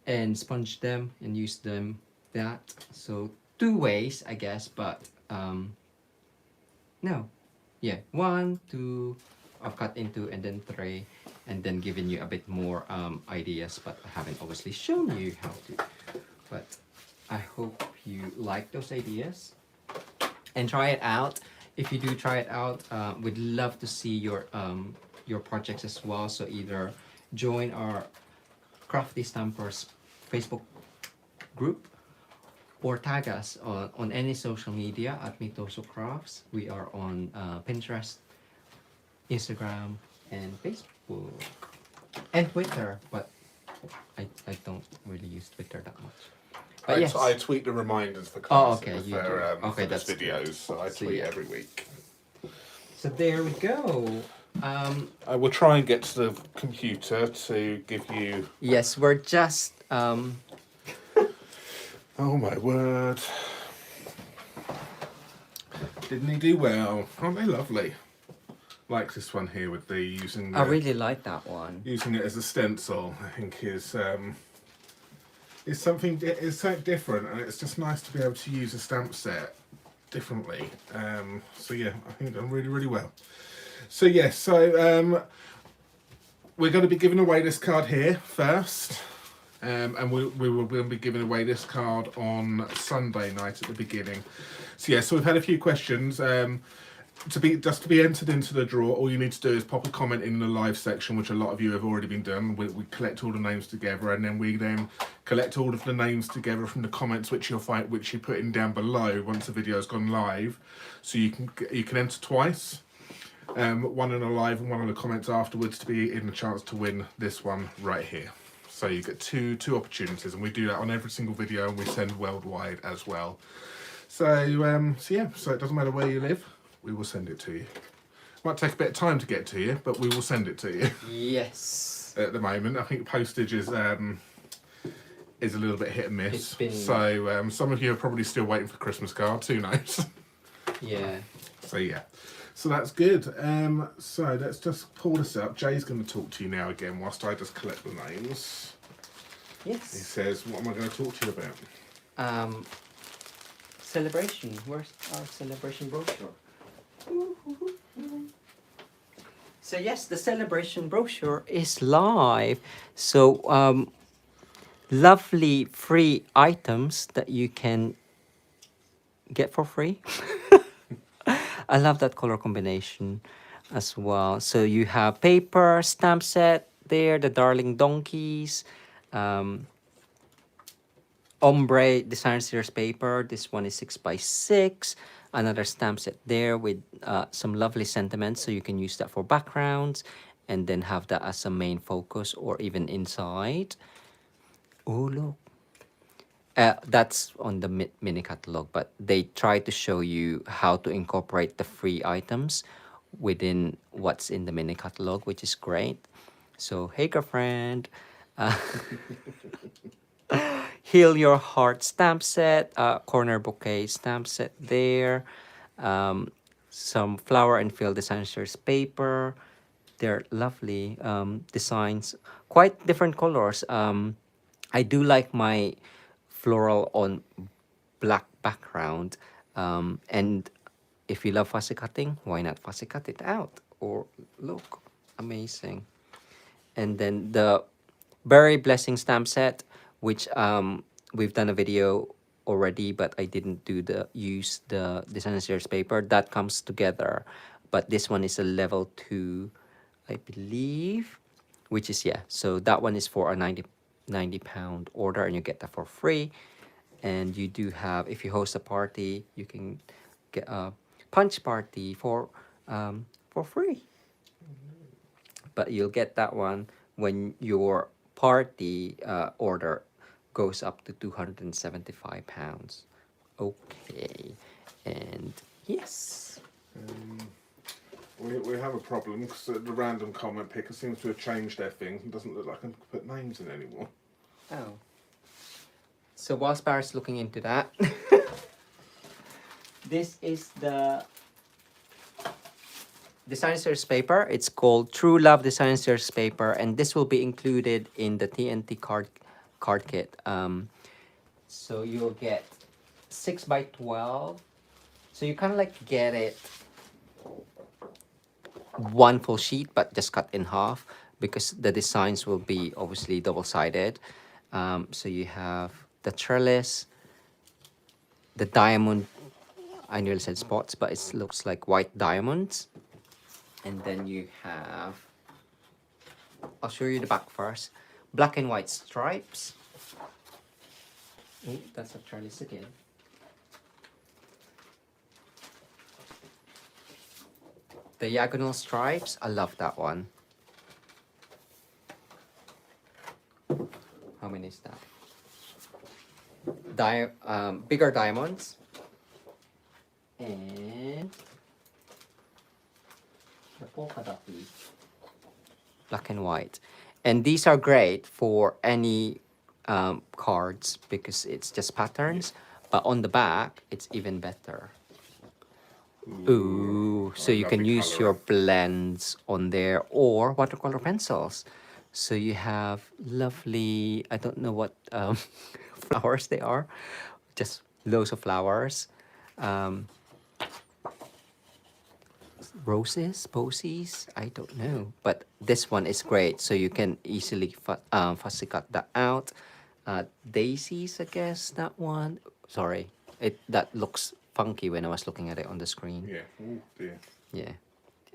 and sponge them and use them that. So 2 ways, I guess, but no, yeah, 1, 2, I've cut into, and then 3, and then given you a bit more ideas, but I haven't obviously shown you how to. But I hope you like those ideas and try it out. If you do try it out, we'd love to see your projects as well. So either join our Crafty Stampers Facebook group, or tag us on any social media at Mitosu Crafts. We are on Pinterest, Instagram, and Facebook, and Twitter, but I don't really use Twitter that much. But yes. I tweet the reminders for class okay, you for, do. Okay, for this that's videos, good. so I tweet every week. So there we go. I will try and get to the computer to give you... Yes, we're just... Oh my word. Didn't he do well? Aren't they lovely? Like this one here with the using... I really like that one. Using it as a stencil, I think is something different, and it's just nice to be able to use a stamp set differently. So yeah, I think done really, really well. So yeah, so we're going to be giving away this card here first. And we will be giving away this card on Sunday night at the beginning. So yeah, so we've had a few questions. To be entered into the draw, all you need to do is pop a comment in the live section, which a lot of you have already been doing. We collect all the names together, and then we collect all of the names together from the comments which you'll find, which you put in down below once the video has gone live. So you can enter twice, one in a live and one in the comments afterwards, to be in the chance to win this one right here. So you get two opportunities, and we do that on every single video, and we send worldwide as well. So yeah, so it doesn't matter where you live, we will send it to you. Might take a bit of time to get to you, but we will send it to you. Yes. At the moment, I think postage is a little bit hit and miss. So some of you are probably still waiting for Christmas cards. Who knows? Yeah. So yeah. So that's good. So let's just pull this up. Jay's going to talk to you now again whilst I just collect the names. Yes. He says, what am I going to talk to you about? Celebration. Where's our celebration brochure? So yes, the celebration brochure is live. So lovely free items that you can get for free. I love that color combination as well. So you have paper, stamp set there, the Darling Donkeys, ombre design series paper. This one is 6x6. Another stamp set there with some lovely sentiments, so you can use that for backgrounds and then have that as a main focus or even inside. Oh, look. That's on the mini catalog, but they try to show you how to incorporate the free items within what's in the mini catalog, which is great. So, hey, girlfriend. Heal Your Heart stamp set, corner bouquet stamp set there, some flower and field design series paper. They're lovely designs, quite different colors. I do like my floral on black background, and if you love fussy cutting, why not fussy cut it out? Or look, amazing. And then the Berry Blessing stamp set, which we've done a video already, but I didn't use the design series paper that comes together. But this one is a level 2, I believe, which is, yeah, so that one is for a 90 pound order, and you get that for free. And you do have, if you host a party, you can get a punch party for free. But you'll get that one when your party order goes up to 275 pounds. Okay, and yes. We have a problem because the random comment picker seems to have changed their thing. It doesn't look like I can put names in anymore. Oh. So whilst Barrett's looking into that, this is the design series paper. It's called True Love design series paper, and this will be included in the TNT card kit. So you'll get 6x12. So you kind of like get it one full sheet, but just cut in half, because the designs will be obviously double-sided. So you have the trellis, the diamond. I nearly said spots, but it looks like white diamonds. And then you have, I'll show you the back first, black and white stripes. Oh, that's a trellis again. Diagonal stripes, I love that one. How many is that? Bigger diamonds. And the polka dot piece. Black and white. And these are great for any cards because it's just patterns. But on the back, it's even better. Ooh, so you can use your blends on there or watercolor pencils. So you have lovely, I don't know what flowers they are, just loads of flowers. roses, posies, I don't know. But this one is great, so you can easily fussy cut that out. Daisies, I guess, that one. Sorry, that looks funky when I was looking at it on the screen. Yeah. Oh dear. Yeah.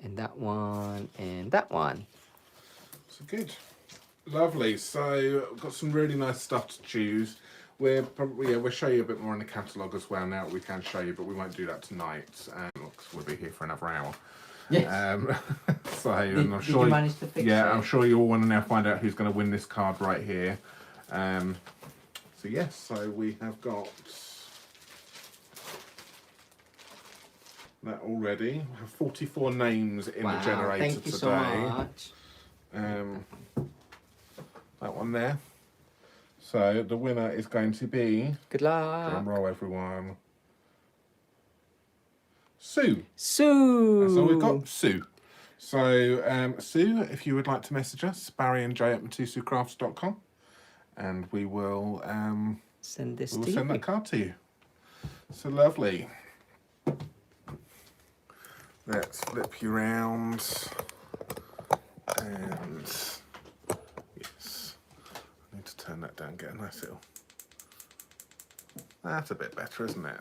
And that one, and that one. So good. Lovely. So we've got some really nice stuff to choose. We'll show you a bit more in the catalogue as well now that we can show you, but we won't do that tonight because we'll be here for another hour. Yes. So I'm Did sure you manage to fix it? I'm sure you all want to now find out who's going to win this card right here. So yes, so we have got that already. We have 44 names in the generator thank you today. so much. That one there. So the winner is going to be, Good luck. drum roll everyone, Sue. Sue. That's all we've got, Sue. So Sue, if you would like to message us, Barry and Jay at MitosuCrafts.com, and we will Send this we'll to send you. that card to you. So lovely. Let's flip you round. And yes, I need to turn that down, get a nice little. That's a bit better, isn't it?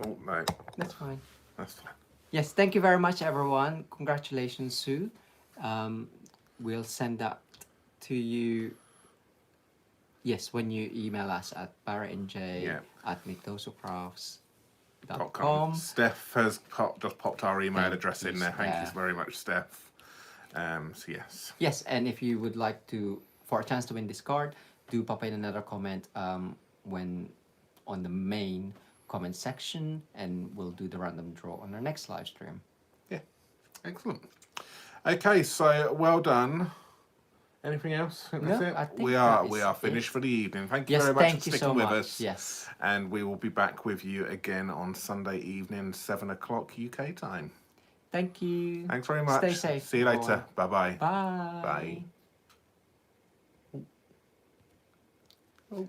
Oh no, That's fine. that's fine. Yes, thank you very much, everyone. Congratulations, Sue. We'll send that to you. Yes, when you email us at barrettandj@mitosucrafts.com. Steph has just popped our email address in there. Thank you Steph. very much, Steph. So yes. Yes, and if you would like for a chance to win this card, do pop in another comment when on the main comment section, and we'll do the random draw on our next live stream. Yeah, excellent. Okay, so well done. Anything else? I think that's it. I think we are finished for the evening. Thank you very much for sticking with us. Yes. And we will be back with you again on Sunday evening, 7 o'clock UK time. Thank you. Thanks very much. Stay safe. See you later. Bye-bye. Bye. Bye.